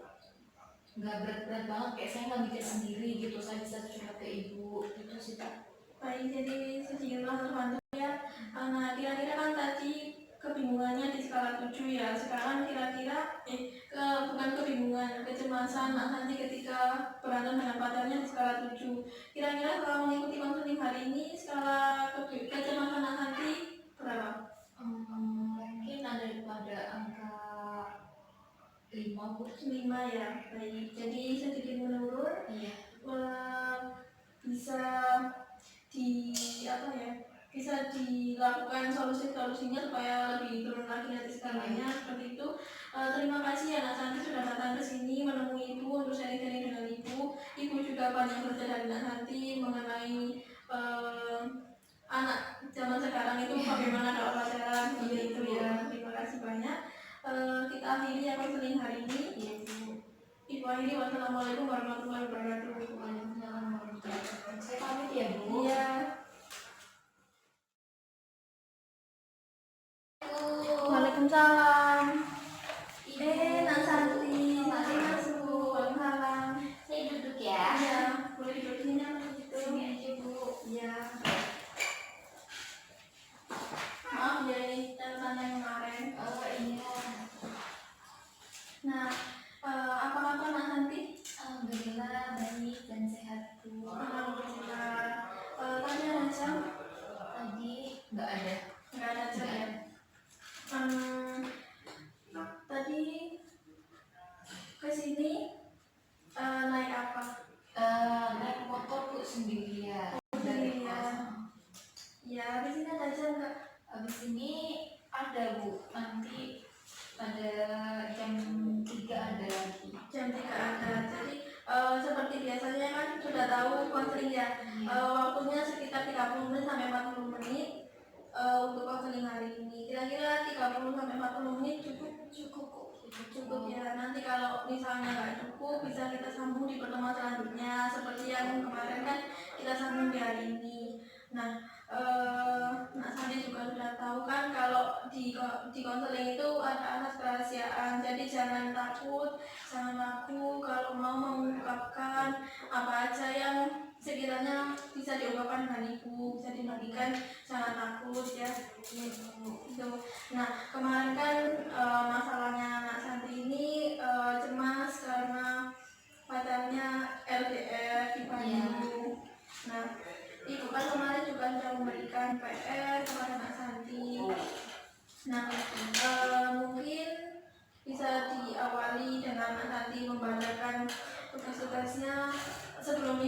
nggak berat-berat banget, kayak saya nggak mikir sendiri gitu, saya bisa curhat ke Ibu gitu sih Pak. Baik, jadi sedikitlah terbantu ya. Nah, kira-kira kan tadi kebingungannya di skala 7 ya. Sekarang kira-kira bukan kebingungan, kecemasan nanti ketika berantem dengan pacarnya di skala 7. Kira-kira kalau mengikuti konseling hari ini skala kecemasan nanti berapa? Mungkin ada pada angka 5 Bu. 5 ya. Baik, jadi sedikit menurun. Iya. Bisa bisa dilakukan solusinya supaya lebih turun lagi nanti skalanya seperti itu. Terima kasih ya Nak Santi sudah datang ke sini menemui Ibu untuk sharing-sharing dengan Ibu. Ibu juga banyak belajar dari Nak Santi mengenai anak zaman sekarang itu bagaimana kalau pacaran seperti itu ya. Terima kasih banyak. Kita akhiri ya konseling hari ini. Ibu akhiri, wassalamualaikum warahmatullahi wabarakatuh. Waalaikumsalam warahmatullahi wabarakatuh. Saya pamit ya Bu. Iya. Waalaikumsalam. Nak Santi, nanti masuk. Waalaikumsalam. Saya duduk ya. Iya, boleh duduk sini apa gitu? Sini aja Bu. Iya. Maaf ya ini catatannya kemarin. Iya. Nah, apa-apa Nak biasanya kan sudah tahu konseling ya. Waktunya sekitar 30 menit sampai 40 menit untuk konseling hari ini. Kira-kira 30 sampai 40 menit cukup ya. Nanti kalau misalnya nggak cukup bisa kita sambung di pertemuan selanjutnya seperti yang kemarin kan kita sambung di hari ini. Nah, Nak Sandi juga sudah tahu kan kalau di konseling itu ada asas kerahasiaan, jadi jangan takut, jangan ragu kalau mau mengungkapkan apa aja yang sekiranya bisa diungkapkan dengan ibu, bisa dibagikan, jangan takut ya. Gitu. Nah, kemarin kan masalahnya Nak Santi ini cemas karena pacarnya LDR di Bandung. Nah, ibu kan kemarin juga sudah memberikan PR kepada Nak Santi. Nah, mungkin bisa diawali dengan Nak Santi membacakan tugas-tugasnya sebelum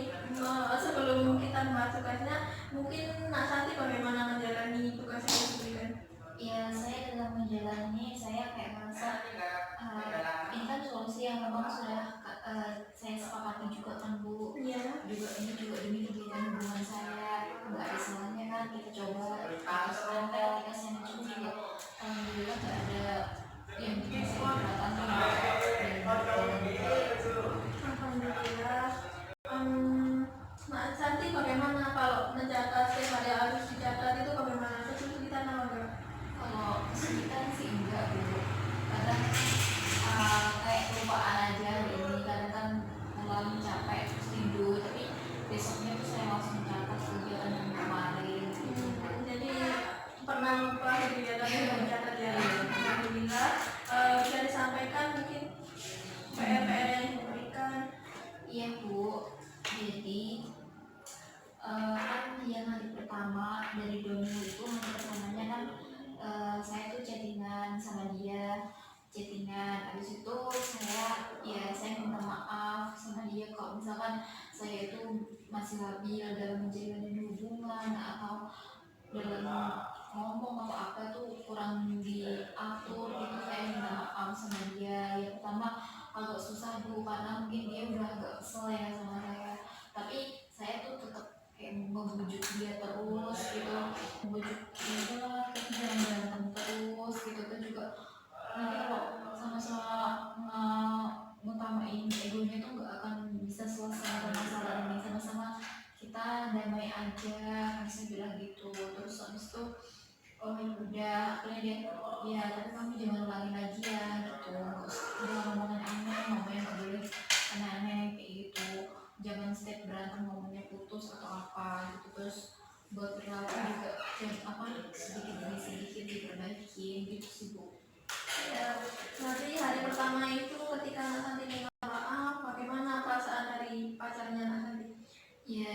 kita membahas tugasnya. Mungkin Nak Santi bagaimana menjalani tugas yang diberikan? Ya, saya dalam menjalani saya kayak merasa ini kan solusi yang memang sudah saya sepakati juga kan Bu. Iya. Juga ini juga demi kebaikan hubungan saya, nggak ada salahnya kan kita coba. Terus kan ketika saya mencoba juga alhamdulillah nggak ada yang bikin saya keberatan dan Alhamdulillah. Nak Santi bagaimana kalau mencatat setiap hari harus dicatat itu bagaimana? Kesulitan apa enggak? kalau kesulitan sih enggak Bu, kadang kayak kelupaan aja hari ini, kadang kan pulang capek terus tidur, tapi besoknya tuh saya langsung mencatat kegiatan yang kemarin. Jadi pernah lupa kegiatan yang dicatat ya. Alhamdulillah. Bisa disampaikan mungkin PR-PR yang diberikan. Iya Bu, jadi kan yang hari pertama dari Doni itu hari pertamanya kan saya tuh chattingan sama dia, habis itu saya minta maaf sama dia kalau misalkan saya itu masih labil dalam menjalin hubungan atau dalam ngomong atau apa tuh kurang diatur gitu. Saya minta maaf sama dia. Yang pertama agak susah Bu karena mungkin dia udah agak kesel ya sama saya, tapi saya tuh tetap kayak membujuk dia terus gitu, membujuk dia lah kita jangan berantem terus gitu. Kan juga nanti kalau sama-sama ngutamain egonya tuh nggak akan bisa selesai permasalahan ini, sama-sama kita damai aja kan saya bilang gitu. Terus habis itu oh ya udah akhirnya dia ya tapi kamu jangan ulangi lagi ya gitu, terus dia ngomongin aneh, ngomongnya nggak boleh aneh-aneh kayak gitu, jangan setiap berantem ngomongnya putus atau apa gitu. Terus buat perilaku juga sedikit demi sedikit diperbaikin gitu sih Bu. Ya, nanti hari pertama itu ketika Nak Santi minta maaf, bagaimana perasaan dari pacarnya Nak Santi? Ya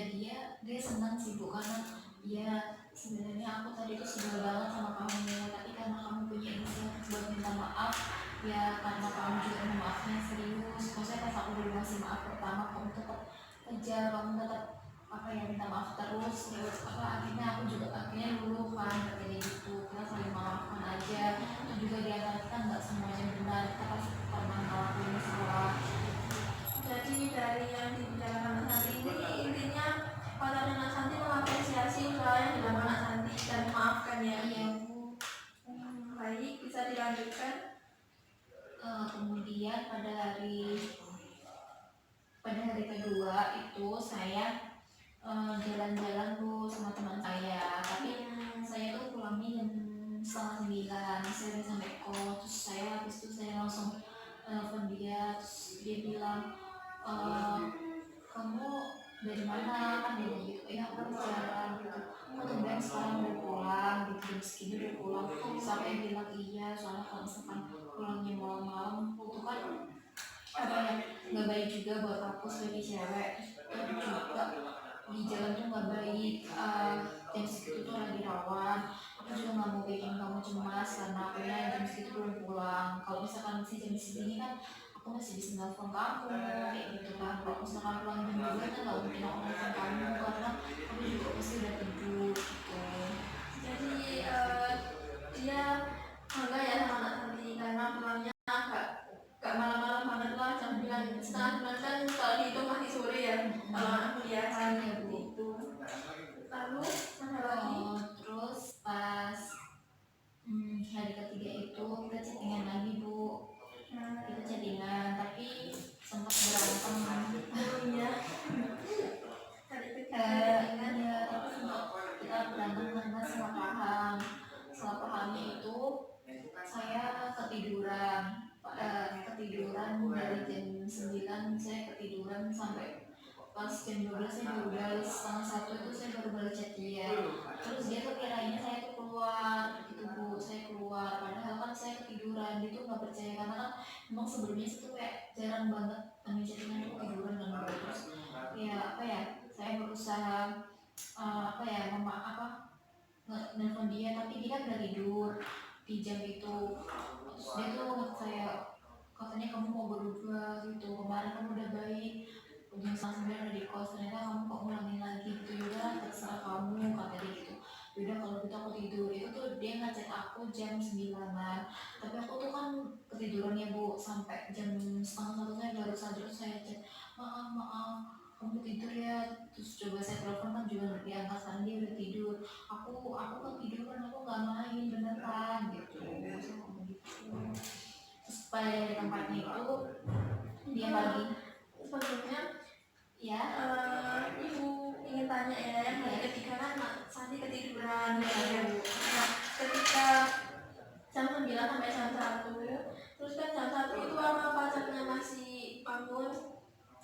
dia senang sih Bu, karena ya sebenarnya aku tadi tuh sebel banget sama kamu, tapi karena kamu punya inisiatif buat minta maaf, ya karena kamu juga memaafnya serius. Maksudnya pas aku udah ngasih maaf pertama kamu tetap kejar, kamu tetap minta maaf terus, terus akhirnya aku juga akhirnya luluh kan katanya gitu. Kita saling maafkan aja, itu juga di antara kita nggak semuanya benar, kita pasti pernah ngelakuin salah. Jadi dari yang dibicarakan Nak Santi ini intinya pacarnya Nak Santi mengapresiasi usaha yang dilakukan Nak Santi dan memaafkan ya. Iya Bu. Baik, bisa dilanjutkan. Kemudian pada hari kedua itu saya jalan-jalan Bu sama teman saya, tapi saya tuh pulangnya jam 8:30, saya udah sampai kos. Terus habis itu saya langsung telepon dia, terus dia bilang kamu dari mana kan, dia gitu. Ya aku di jalan gitu, kok tumben sekarang udah pulang gitu, jam segini udah pulang. Sampai bilang iya, soalnya kalau misalkan pulangnya malam-malam itu kan nggak baik juga buat aku sebagai cewek. Terus juga di jalan tuh nggak baik, jam segitu tuh lagi rawan. Aku juga nggak mau bikin kamu cemas karena aku jam segitu belum pulang. Kalau misalkan masih jam segini kan aku masih bisa nelfon kamu kayak gitu kan. Kalau misalkan pulang jam 2 kan nggak mungkin aku nelfon kamu karena aku juga pasti udah tidur gitu. Jadi dia enggak ya sama Nak Santi karena pulangnya agak malam-malam banget lah, jam 9, setengah 9 kan kalau dihitung masih sore ya. kalau anak kuliahan Iya, Bu. gitu. Lalu mana lagi? Terus pas hari ketiga itu kita chattingan lagi, Bu. Kita chattingan tapi sempat berantem. Oh iya. Hari ketiga chattingan. Ya, tapi sempat kita berantem karena salah pahamnya itu saya ketiduran dari jam 9 saya ketiduran sampai pas jam 12 saya baru balas, setengah 1 itu saya baru balas chat dia. Terus dia tuh kirainnya saya tuh keluar gitu, Bu. Saya keluar padahal kan saya ketiduran. Dia tuh nggak percaya karena kan emang sebelumnya itu kayak jarang banget kami chattingan tuh ketiduran kan, Bu. Terus ya apa ya, saya berusaha nelfon dia tapi dia udah tidur di jam itu. Terus dia tuh saya katanya kamu mau berubah gitu, kemarin kamu udah baik, jam setengah 9 udah di kos, ternyata kamu kok ngulangin lagi gitu. Yaudah terserah kamu, kata dia gitu. Yaudah kalau gitu aku tidur. Itu tuh dia ngechat aku jam 9-an, tapi aku tuh kan ketiduran ya, Bu, sampai jam setengah 1 saya baru sadar. Terus saya chat, maaf kamu tidur ya. Terus coba saya telepon kan juga nggak diangkat karena dia udah tidur. Aku ketiduran, aku nggak main beneran gitu. Saya ngomong gitu. Terus pada dari tempatnya itu dia lagi Sebelumnya ya ibu ingin tanya ya, yang hari ketiga kan Santi ketiduran ya, Bu. Nah, ketika jam 9 sampai jam 1, terus kan jam 1 itu apa pacarnya masih bangun?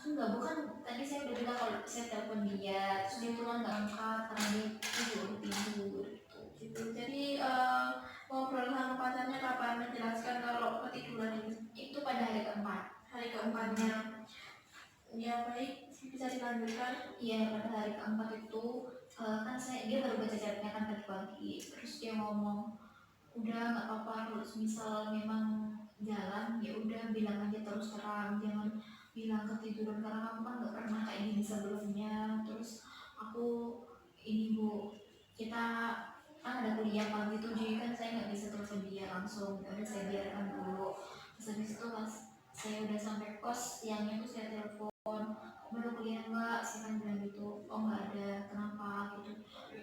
enggak, bukan, tadi saya udah bilang kalau saya telepon dia terus dia tuh nggak angkat karena dia tidur Gitu. Jadi ngobrol sama pacarnya kapan, menjelaskan kalau ketiduran itu pada hari keempatnya. Ya baik, bisa dilanjutkan. Iya, pada hari keempat itu kan dia baru baca chatnya kan pagi-pagi. Terus dia ngomong, udah nggak apa-apa kalau misal memang jalan ya udah bilang aja terus terang, jangan bilang ketiduran karena kamu kan nggak pernah kayak gini sebelumnya. Terus aku ini, Bu, kita kan ada kuliah pagi tuh, jadi kan saya nggak bisa telepon dia langsung. Ya udah saya biarkan dulu. Terus habis itu pas saya udah sampai kos siangnya tuh saya telepon, baru kuliah nggak, saya kan bilang gitu. Oh nggak ada, kenapa gitu.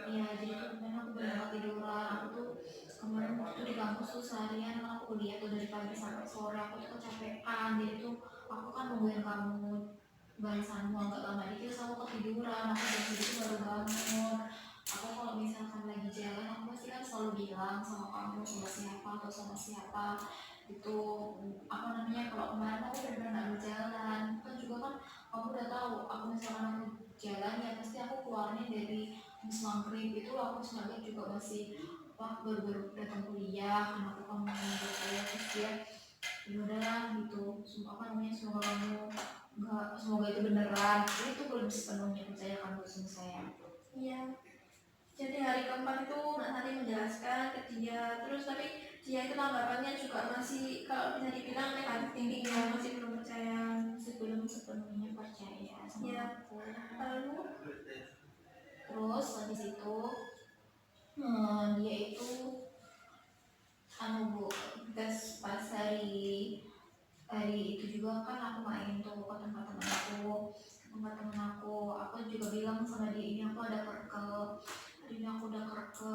Ya jadi tuh kemarin aku benar ketiduran. Aku tuh kemarin tuh di kampus tuh seharian kan aku kuliah tuh dari pagi sampai sore. Aku tuh kecapean, jadi tuh aku kan nungguin kamu balasanmu agak lama dikit, terus aku ketiduran. Aku jam segitu baru bangun. Aku kalau misalkan lagi jalan aku pasti kan selalu bilang sama kamu, sama siapa atau sama siapa itu apa namanya. Kalau kemarin aku benar-benar nggak berjalan kan juga kan kamu udah tahu, aku misalkan aku jalan ya pasti aku keluarnya dari habis maghrib. Itu aku sebenarnya juga masih baru-baru datang kuliah kan, aku kan mau kuliah. Terus dia ya udahlah gitu, semoga kamu nggak, semoga itu beneran. Jadi itu belum sepenuhnya percaya kamu sama saya. Iya. Jadi hari keempat itu Nak Sari menjelaskan ke dia, terus tapi dia itu tanggapannya juga masih kalau bisa dibilang negatif tinggi ya, masih belum percaya. Sebelum sepenuhnya percaya sama Ya. aku. Lalu Terus habis itu dia itu Bu, tes pas hari itu juga kan aku main tuh ke tempat teman aku juga bilang sama dia, ini aku ada kerkel, hari ini aku udah kerkel.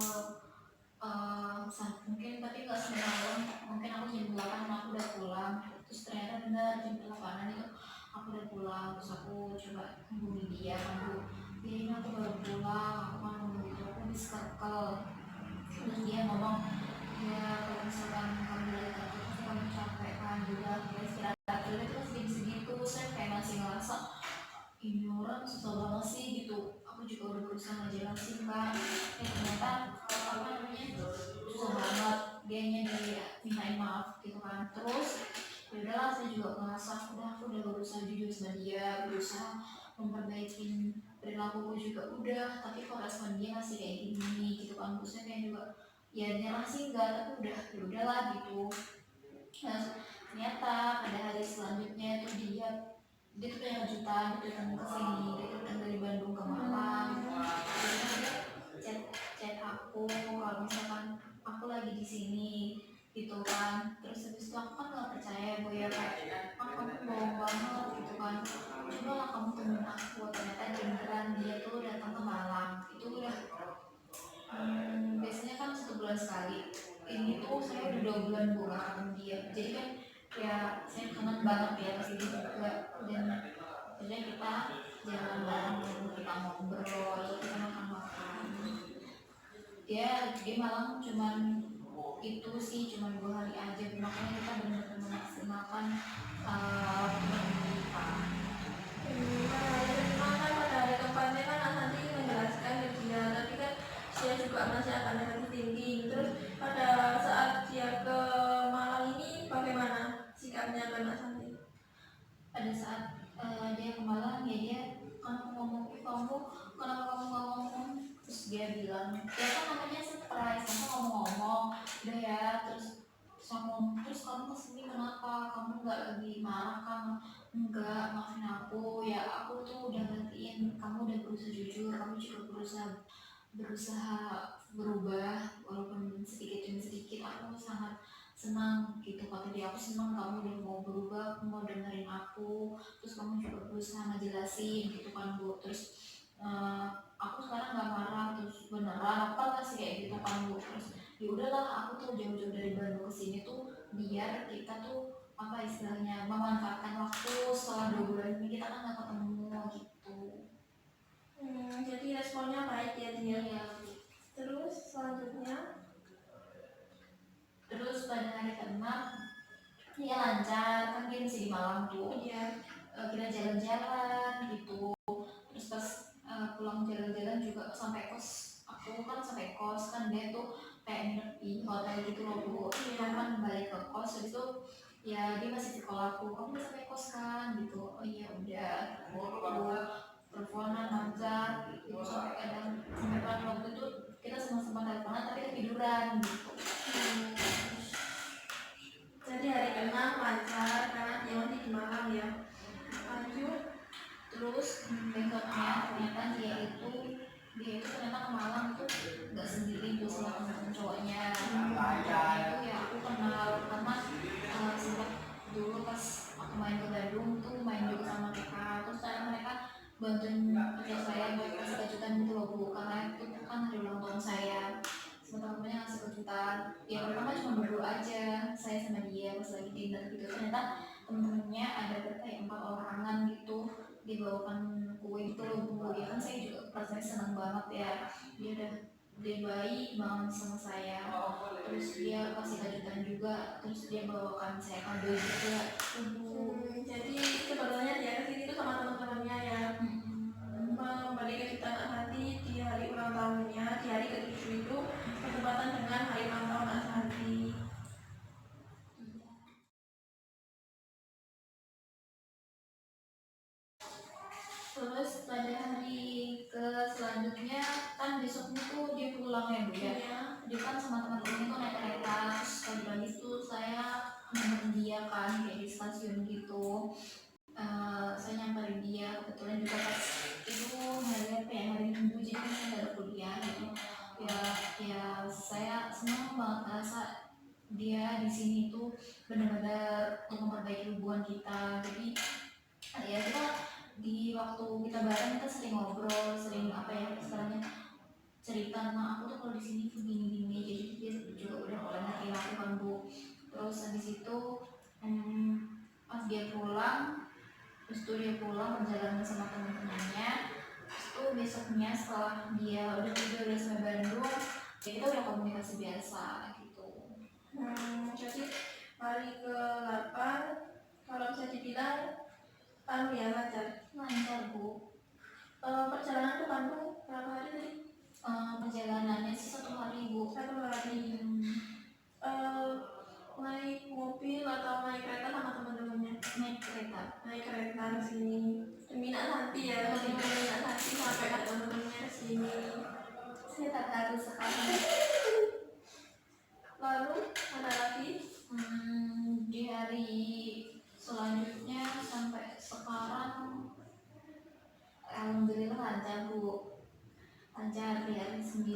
Mungkin tapi nggak semalam, mungkin aku jam 8 aku udah pulang. Terus ternyata benar jam 8 itu aku udah pulang. Terus aku coba hubungi dia kan, Bu, dia ini aku baru pulang, aku kan ngomong gitu, aku habis kerkel. Terus dia ngomong, ya kalau misalkan kamu dari kerja pasti kamu capek kan, juga ya istirahat dulu. Terus jam segitu saya kayak masih ngerasa ini orang susah banget sih gitu. Aku juga udah berusaha ngejelasin kan, ya ternyata apa namanya susah banget dianya dimintain maaf gitu kan. Terus ya udahlah, saya juga ngerasa aku udah berusaha jujur sama dia, berusaha memperbaiki perilakuku juga udah, tapi kok respon dia masih kayak gini gitu kan. Terusnya kayak juga ya nyerah sih enggak, tapi udah ya udahlah gitu. Nah, ternyata pada hari selanjutnya itu dia tuh punya kejutan, dia datang ke sini, dia datang dari Bandung ke Malang. Dia chat aku kalau misalkan aku lagi di sini gitu kan. Terus habis itu aku kan nggak percaya, Bu, ya kayak kamu bohong banget gitu kan, coba lah kamu temuin aku. Ternyata ini tuh saya udah 2 bulan bu nggak ketemu dia, jadi kan ya saya kangen banget ya pasti dia juga. Dan akhirnya kita jalan bareng, kita ngobrol, kita makan-makan. Dia malam cuman itu sih, cuman 2 hari aja, makanya kita benar-benar memaksimalkan waktu kita. Memang kan pada hari keempatnya kan nanti menjelaskan ke dia, tapi kan dia juga masih akan hati tinggi. Terus pada saat dia ke Malang ini bagaimana sikapnya ke Nak Santi? Pada saat dia ke Malang ya dia kan ngomong, kamu kenapa kamu nggak ngomong, terus dia bilang ya kan namanya surprise, kamu ngomong-ngomong udah ya, terus kamu kesini kenapa, kamu nggak lagi marah kan, enggak maafin aku ya, aku tuh udah ngertiin kamu udah berusaha jujur, kamu juga berusaha berubah walaupun sedikit demi sedikit, aku sangat senang gitu, kata dia, aku senang kamu udah mau berubah, mau dengerin aku, terus kamu juga berusaha ngejelasin gitu kan bu, terus aku sekarang nggak marah, terus beneran aku kan masih kayak gitu kan bu, terus ya udahlah aku tuh jauh-jauh dari Bandung ke sini tuh biar kita tuh apa istilahnya memanfaatkan waktu, setelah 2 bulan ini kita kan nggak ketemu gitu. Jadi responnya baik ya dia. Iya. Terus selanjutnya, Terus pada hari ke-6 ya lancar, kan dia masih di Malang tuh. iya. Kita jalan-jalan gitu, terus pas pulang jalan-jalan juga sampai kos, aku kan sampai kos kan, dia tuh kayak nginep di hotel gitu loh bu. Iya. Aku kan balik ke kos, habis itu ya dia masih di call aku, kamu udah sampai kos kan gitu, oh iya udah, aku teleponan lancar gitu, sampai kadang sampai kan waktu itu kita sama-sama teleponan tapi ketiduran gitu. Jadi hari ke-6 lancar karena dia masih di Malang ya. Lanjut. Terus besoknya ternyata dia itu ternyata ke Malang tuh nggak sendiri tuh sama teman cowoknya. Cowoknya itu ya aku kenal karena sempat dulu pas aku main ke Bandung tuh main juga sama mereka, terus mereka bantuin kerja saya buat kasih kejutan gitu loh bu, karena itu kan hari ulang tahun saya, sebentar temennya ngasih kejutan ya, pertama cuma berdua aja saya sama dia pas lagi dinner gitu, ternyata temen-temennya ada berapa ya, 4 orangan gitu, dibawakan kue gitu loh bu, ya kan saya juga rasanya senang banget ya, dia baik banget sama saya, terus dia kasih kejutan juga, terus dia bawakan saya kado juga bu. Jadi sebenarnya dia kesini tuh sama teman-temannya ya, memberi kejutan Nak Santi di hari ulang tahunnya, di hari ke-7 itu bertepatan dengan hari ulang tahun Nak Santi. Terus pada hari ke selanjutnya kan besoknya tuh dia pulang ya bu ya, dia kan sama teman-temannya tuh naik kereta, terus pagi-pagi tuh saya nemenin dia kan kayak di stasiun gitu. Saya nyamperin dia, kebetulan juga pas itu hari apa ya, hari Minggu, jadi kan saya nggak ada kuliah gitu ya saya senang banget ngerasa dia di sini tuh benar-benar untuk memperbaiki hubungan kita, jadi ya kita di waktu kita bareng kita sering ngobrol, sering apa ya istilahnya cerita, nah aku tuh kalau di sini tuh gini-gini, jadi dia juga udah mulai ngerti aku kan bu. Terus habis itu pas dia pulang, terus tuh dia pulang perjalanan sama teman-temannya, terus tuh besoknya setelah dia udah sampai Bandung ya kita udah komunikasi biasa gitu. Jadi hari ke-8 kalau bisa dibilang ya lancar bu. Perjalanan ke Bandung berapa hari tadi? Perjalanannya sih 1 hari bu. 1 hari. Naik mobil atau naik kereta sama teman-temannya? Naik kereta ke sini demi Nak Santi ya, demi Nak Santi sampai ada teman-temannya ke sini. Saya terharu sekali. Lalu ada lagi di hari selanjutnya sampai sekarang alhamdulillah lancar bu, lancar. Di hari 9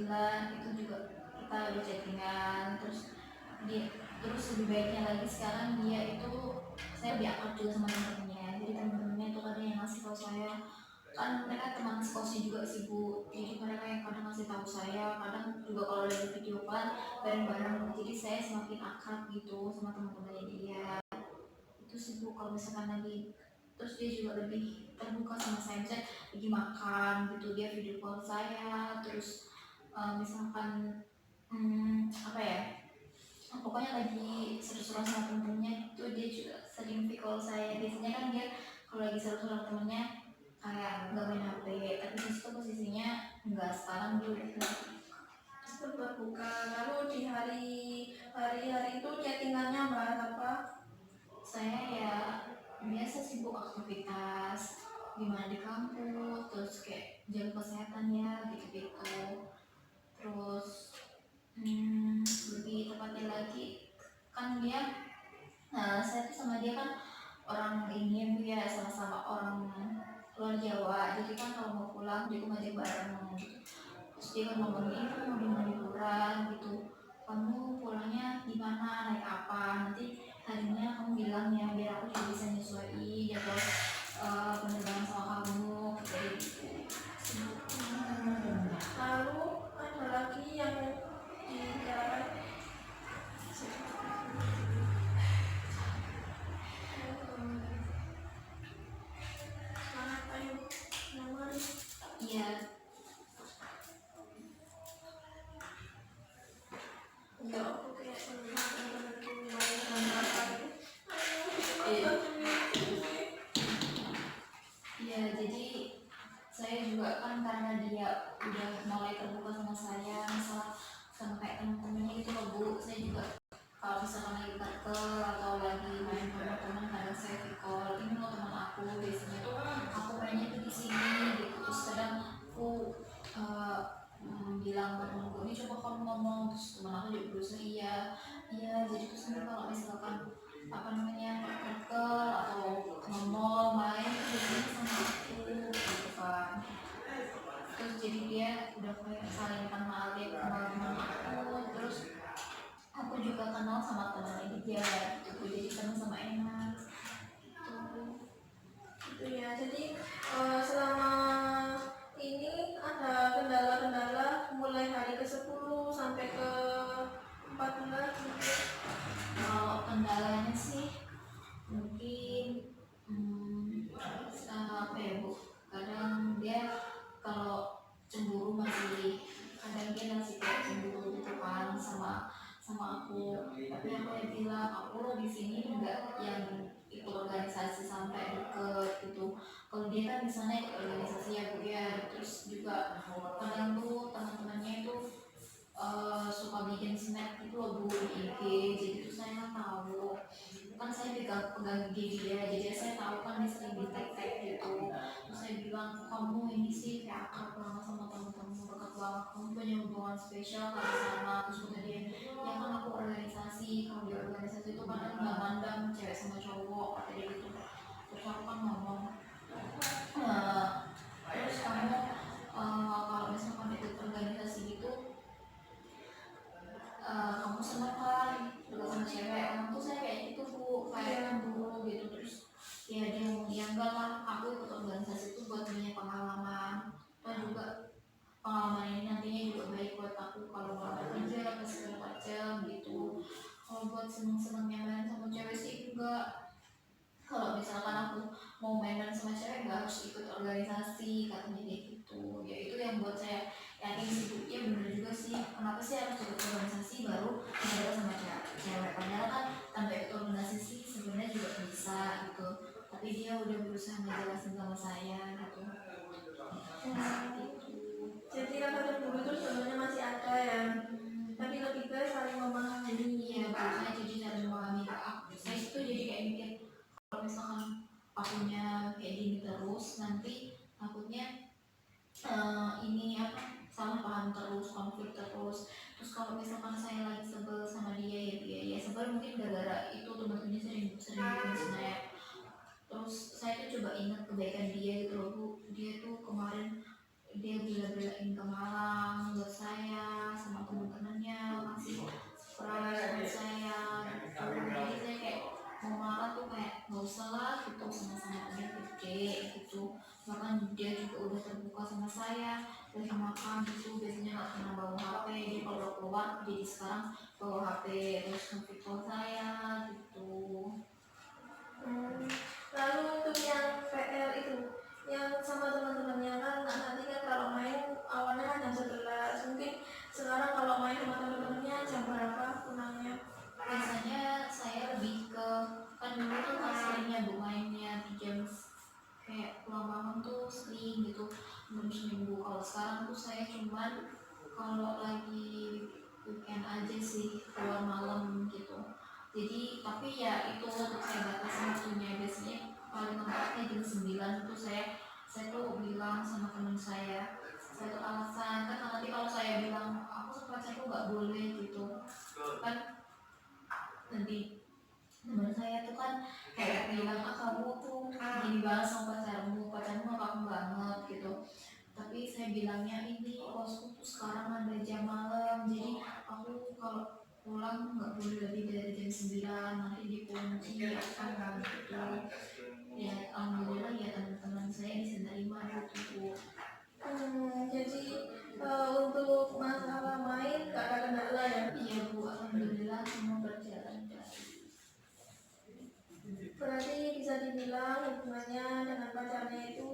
itu juga kita udah chattingan, terus lebih baiknya lagi sekarang dia itu saya lebih akrab juga sama temen-temennya, jadi temen-temennya itu kadang yang ngasih tau saya kan mereka teman sekosnya juga sih Bu, jadi mereka yang kadang ngasih tahu saya, kadang juga kalau lagi video kan bareng-bareng, jadi saya semakin akrab gitu sama teman-temannya dia. Itu sih Bu kalau misalkan lagi, terus dia juga lebih terbuka sama saya, misalnya lagi makan gitu dia video call saya, terus misalkan apa ya, pokoknya lagi seru-seruan sama temennya itu dia juga sering video call saya. Biasanya kan dia kalau lagi seru-seruan sama temennya kayak nggak main HP, tapi di situ posisinya nggak, sekarang dia udah terbuka. Lalu di hari-hari itu chattingannya bahas apa? saya ya biasa sibuk aktivitas gimana di kampus, terus kayak jaga kesehatan ya gitu-gitu. Terus lebih tepatnya lagi kan dia, nah saya tuh sama dia kan orang ini ya, sama-sama orang luar Jawa, jadi kan kalau mau pulang dia tuh ngajak bareng gitu. Terus dia kan ngomong ini kan mau di liburan gitu, kamu pulangnya gimana, naik apa, nanti harinya kamu bilang ya biar aku juga bisa nyesuaiin jadwal penerbangan sama kamu kayak gitu. Lalu ada lagi yang dibicarakan. Semangat, ayo, mari. Iya, Ya, aku kayak teman-temanku main makan. Ayo, iya, jadi saya juga kan karena dia udah mulai terbuka sama saya, masalah sama kayak teman-temannya gitu loh Bu, saya juga kalau misalkan lagi kerkel atau lagi main sama teman kadang saya call ini loh teman aku, biasanya tuh aku mainnya tuh di sini gitu, terus kadang aku eh, bilang ke temanku ini coba kamu ngomong, terus teman aku juga berusaha iya iya, jadi terus nanti kalau misalkan apa namanya kerkel atau ngomong main tuh biasanya sama aku gitu kan. Terus jadi dia udah kayak saling kenal, dia kenal teman aku, terus aku juga kenal sama teman dia gitu, jadi sama-sama enak gitu. itu ya. Jadi selama ini ada kendala-kendala mulai hari ke-10 sampai ke-14 gitu. Kalau kendalanya sih mungkin apa ya Bu, kadang dia kalau cemburu masih, kadang dia masih kayak cemburu gitu kan sama aku, tapi aku ya bilang aku lo di sini enggak yang ikut organisasi sampai deket gitu. Kalau dia kan misalnya ikut organisasi ya Bu ya, terus juga kadang tuh teman-temannya itu suka bikin snack gitu loh Bu di IG, jadi tuh saya kan tahu, kan saya pegang IG dia, jadi saya tahu kan dia sering di tag gitu. Terus saya bilang kamu ini sih kayak akrab banget sama temen-temen, dekat banget, kamu punya hubungan spesial kan sama. Terus kata dia ya kan aku organisasi, kalau di organisasi itu kan nggak mandang cewek sama cowok kata dia gitu. Terus aku kan ngomong "Eh, terus kamu kalau misalkan ikut organisasi gitu kamu seneng kan dekat sama cewek, orang tuh saya kayak gitu Bu, kayak cemburu gitu. Terus ya dia ngomong ya enggak lah, aku ikut organisasi itu buat punya pengalaman, dan juga pengalaman ini nantinya juga baik buat aku kalau mau kerja atau segala macam gitu. Kalau buat seneng-senengnya main sama cewek sih enggak, kalau misalkan aku mau mainan sama cewek nggak harus ikut organisasi katanya dia gitu. Ya itu yang buat saya yakin sih Bu, ya bener juga sih, kenapa sih harus ikut organisasi baru bisa sama cewek, padahal kan tanpa ikut organisasi sih sebenarnya juga bisa gitu, tapi dia udah berusaha ngejelasin sama saya gitu. Jadi rasa cemburu itu sebenarnya masih ada ya, tapi lebih ke saling memahami. Iya berusaha jadi saling memahami. Saya itu jadi kayak mikir kalau misalkan akunya kayak gini terus nanti takutnya ini apa, salah paham terus, konflik terus. Terus kalau misalkan saya lagi sebel sama dia ya dia ya sebel mungkin gara-gara itu teman-temannya sering sering bikin snack. Terus saya tuh coba ingat kebaikan dia gitu loh Bu, dia tuh kemarin dia bela-belain ke Malang buat saya sama teman-temannya, ngasih surprise buat saya gitu. Jadi saya kayak mau marah tuh kayak nggak usah lah gitu, sama-sama udah gede gitu, bahkan dia juga udah terbuka sama saya, lagi makan gitu biasanya nggak pernah bawa HP, dia kalau keluar jadi sekarang bawa HP terus nge-video saya gitu. Hmm, lalu untuk yang PR itu, yang sama teman-temannya kan, nah nanti kan kalau main awalnya kan jam 11, mungkin sekarang kalau main sama teman-temannya jam berapa pulangnya? Biasanya saya lebih ke, kan dulu tuh pas seringnya bu mainnya di jam kayak pulang malam tuh sering gitu belum seminggu. Kalau sekarang tuh saya cuman kalau lagi weekend aja sih keluar malam gitu. Jadi tapi ya itu untuk saya batasin waktunya, biasanya paling lembabnya jam 9 tuh saya tuh bilang sama teman saya satu alasan, kan nanti kalau saya bilang aku sama pacarku nggak boleh gitu kan, nanti teman saya tuh kan kayak bilang kamu tuh gini banget sama pacarmu nggak kamu banget gitu. Tapi saya bilangnya ini kosku tuh sekarang ada jam malam, jadi aku kalau pulang nggak boleh lebih dari jam 9, nanti dikunci kan gitu. Ya alhamdulillah ya teman-teman saya bisa nerima gitu. Jadi untuk masalah main gak ada kendala ya? Iya bu, alhamdulillah semua berjalan baik. Berarti bisa dibilang hubungannya dengan pacarnya itu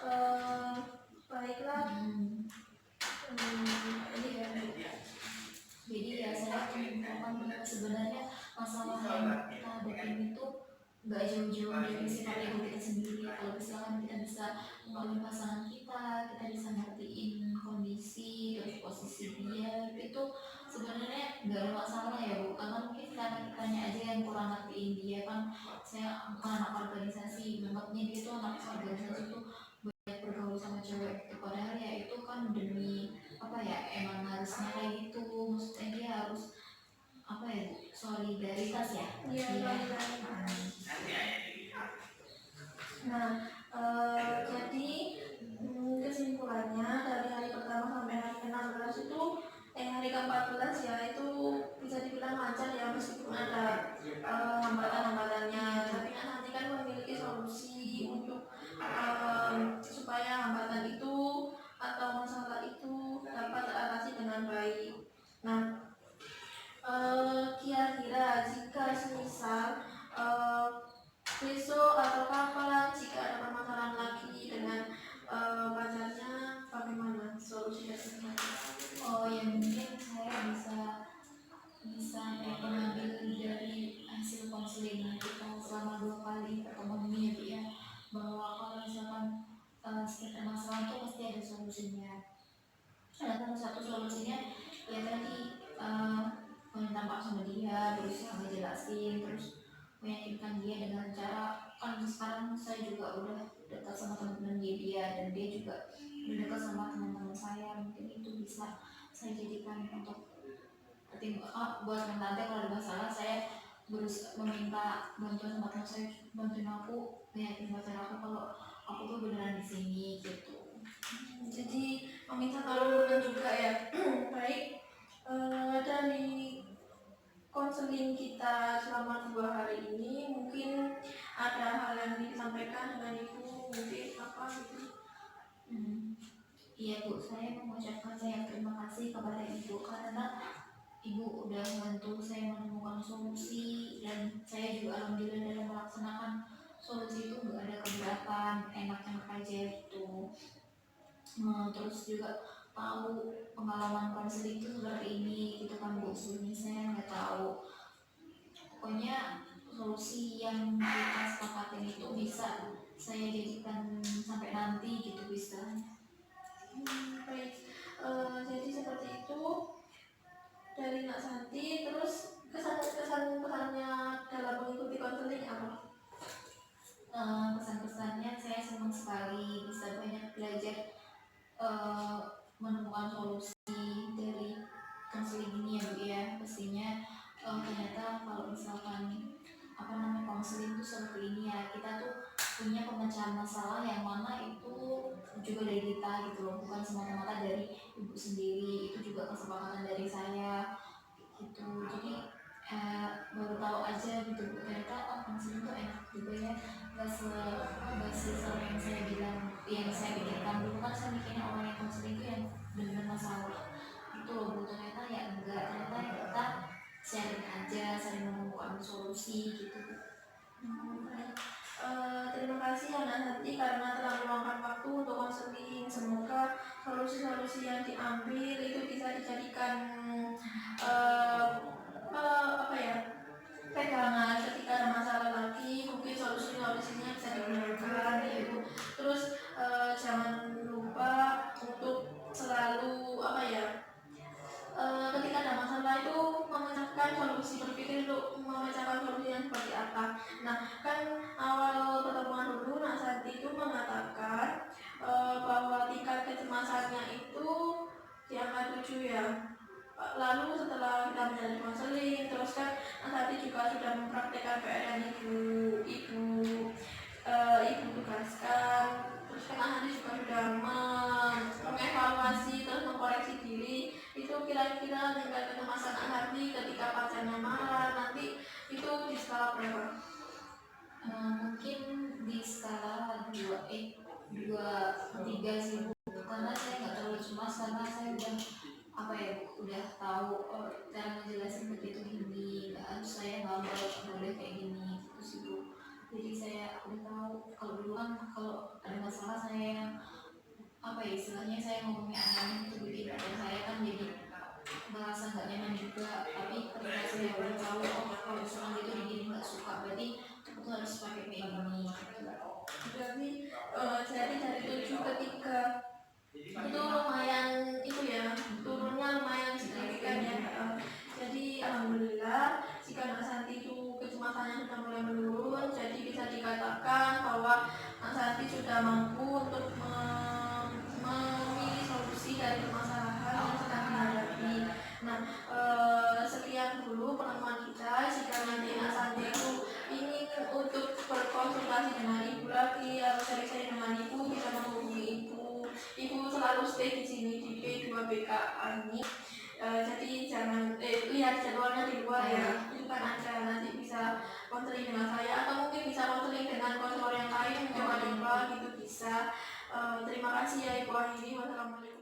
eh, baiklah. Ini ya. Jadi ya saya menyimpulkan bahwa sebenarnya masalah yang kita hadapin itu nggak jauh-jauh dari sifat ego kita sendiri. Kalau misalkan kita bisa mengalami pasangan kita bisa ngertiin kondisi terus posisi dia, itu sebenarnya nggak ada masalah ya bu, karena mungkin karena kitanya aja yang kurang ngertiin dia kan. Saya bukan anak organisasi, menganggapnya dia tuh anak organisasi tuh banyak bergaul sama cewek gitu, padahal ya itu kan demi apa ya, emang harusnya kayak gitu, maksudnya dia harus apa ya, solidaritas ya. Iya, solidaritas. Nah, jadi kesimpulannya dari hari pertama sampai hari ke-16 itu, hari ke-14 ya, itu bisa dibilang lancar ya, meskipun ada hambatan-hambatannya, tapi kan nanti kan memiliki solusi untuk supaya hambatan itu atau masalah itu dapat teratasi dengan baik. Nah, kira-kira jika semisal besok atau kapan jika ada permasalahan lagi dengan pacarnya, bagaimana solusinya sebenarnya? Oh ya mungkin saya bisa mengambil dari hasil konseling kita selama 2 kali pertemuan ini ya Bu ya, bahwa kalau misalkan setiap permasalahan tuh pasti ada solusinya. Ada salah satu solusinya ya tadi meminta maaf sama dia, berusaha ngejelasin, terus meyakinkan dia dengan cara, kan sekarang saya juga udah dekat sama teman-teman dia dan dia juga udah dekat sama teman-teman saya, mungkin itu bisa saya jadikan untuk buat nanti kalau ada masalah saya berusaha meminta bantuan sama teman saya, bantuin aku meyakinkan pacar aku kalau aku tuh beneran di sini gitu. Jadi meminta perlindungan juga ya. Baik, dari konseling kita selama 2 hari ini, mungkin ada hal yang disampaikan dengan ibu, mungkin apa gitu? Iya Bu, saya mengucapkan saya terima kasih kepada ibu karena ibu udah membantu saya menemukan solusi, dan saya juga alhamdulillah dalam melaksanakan solusi itu nggak ada keberatan, enak-enak aja gitu. Terus juga tahu pengalaman konseling itu seperti ini gitu kan Bu, sebelumnya saya nggak tahu. Pokoknya solusi yang kita sepakatin itu bisa saya jadikan sampai nanti gitu bisa. Baik, jadi seperti itu dari Nak Santi. Terus kesan-kesannya dalam mengikuti konseling apa? Pesan-pesannya saya senang sekali bisa banyak belajar menemukan solusi dari konseling ini ya Bu ya. Pastinya ternyata kalau misalkan apa namanya konseling itu seperti ini ya, kita tuh punya pemecahan masalah yang mana itu juga dari kita gitu loh, bukan semata-mata dari ibu sendiri, itu juga kesepakatan dari saya gitu. Jadi baru tahu aja gitu Bu, ternyata konseling itu enak juga ya, nggak sesering yang saya bilang, yang saya pikirkan dulu kan saya mikirnya orang yang konseling itu yang benar masalah itu loh Bu, ternyata ya enggak, ternyata kita sharing aja, saling menemukan solusi gitu Bu. Terima kasih Anak Santi karena telah meluangkan waktu untuk konseling. Semoga solusi-solusi yang diambil itu bisa dijadikan apa ya, pegangan ketika ada masalah lagi, mungkin solusinya bisa digunakan gitu. Terus jangan lupa untuk selalu apa ya, ketika ada masalah itu memecahkan solusi, berpikir untuk memecahkan solusi yang seperti apa. Nah, kan awal pertemuan dulu Nak Santi itu mengatakan bahwa tingkat kecemasannya itu di angka 7 ya. Lalu setelah kita menjalani konseling, terus kan Nak Santi juga sudah mempraktekkan PR yang ibu tugaskan. Terus kan Nak Santi juga sudah mengevaluasi terus mengkoreksi diri. Itu kira-kira tingkat kecemasan Nak Santi ketika pacarnya marah nanti itu di skala berapa? Mungkin di skala 2, 3 sih Bu, karena saya nggak terlalu cemas karena saya udah apa ya Bu, udah tahu cara ngejelasin begitu gini, saya nggak boleh kayak gini gitu sih Bu. Jadi saya udah tahu, kalau dulu kan kalau ada masalah saya apa ya istilahnya, saya ngomongnya aneh itu bikin badan saya kan jadi merasa nggak nyaman juga, tapi ketika saya udah tahu kalau misalnya itu digini nggak suka, berarti aku tuh harus pakai kayak gini. Berarti jadi dari 7 ke 3 itu lumayan itu ya, turunnya lumayan signifikan ya. Jadi alhamdulillah jika Nak Santi itu kecemasannya sudah mulai menurun, jadi bisa dikatakan bahwa Nak Santi sudah mampu untuk memilih solusi dari permasalahan yang sedang dihadapi. Nah, sekian dulu pertemuan kita. Jika nanti Nak Santi itu ingin untuk berkonsultasi dengan ibu lagi atau sering-sering dengan ibu, bisa menghubungi ibu. Ibu selalu stay di sini di P2BK ini. Jadi jangan lihat jadwalnya di luar ya, itu kan ada, nanti bisa konseling dengan saya atau mungkin bisa konseling dengan konselor yang lain, coba-coba gitu bisa. Terima kasih ya Ibu Ahiri. Wassalamualaikum.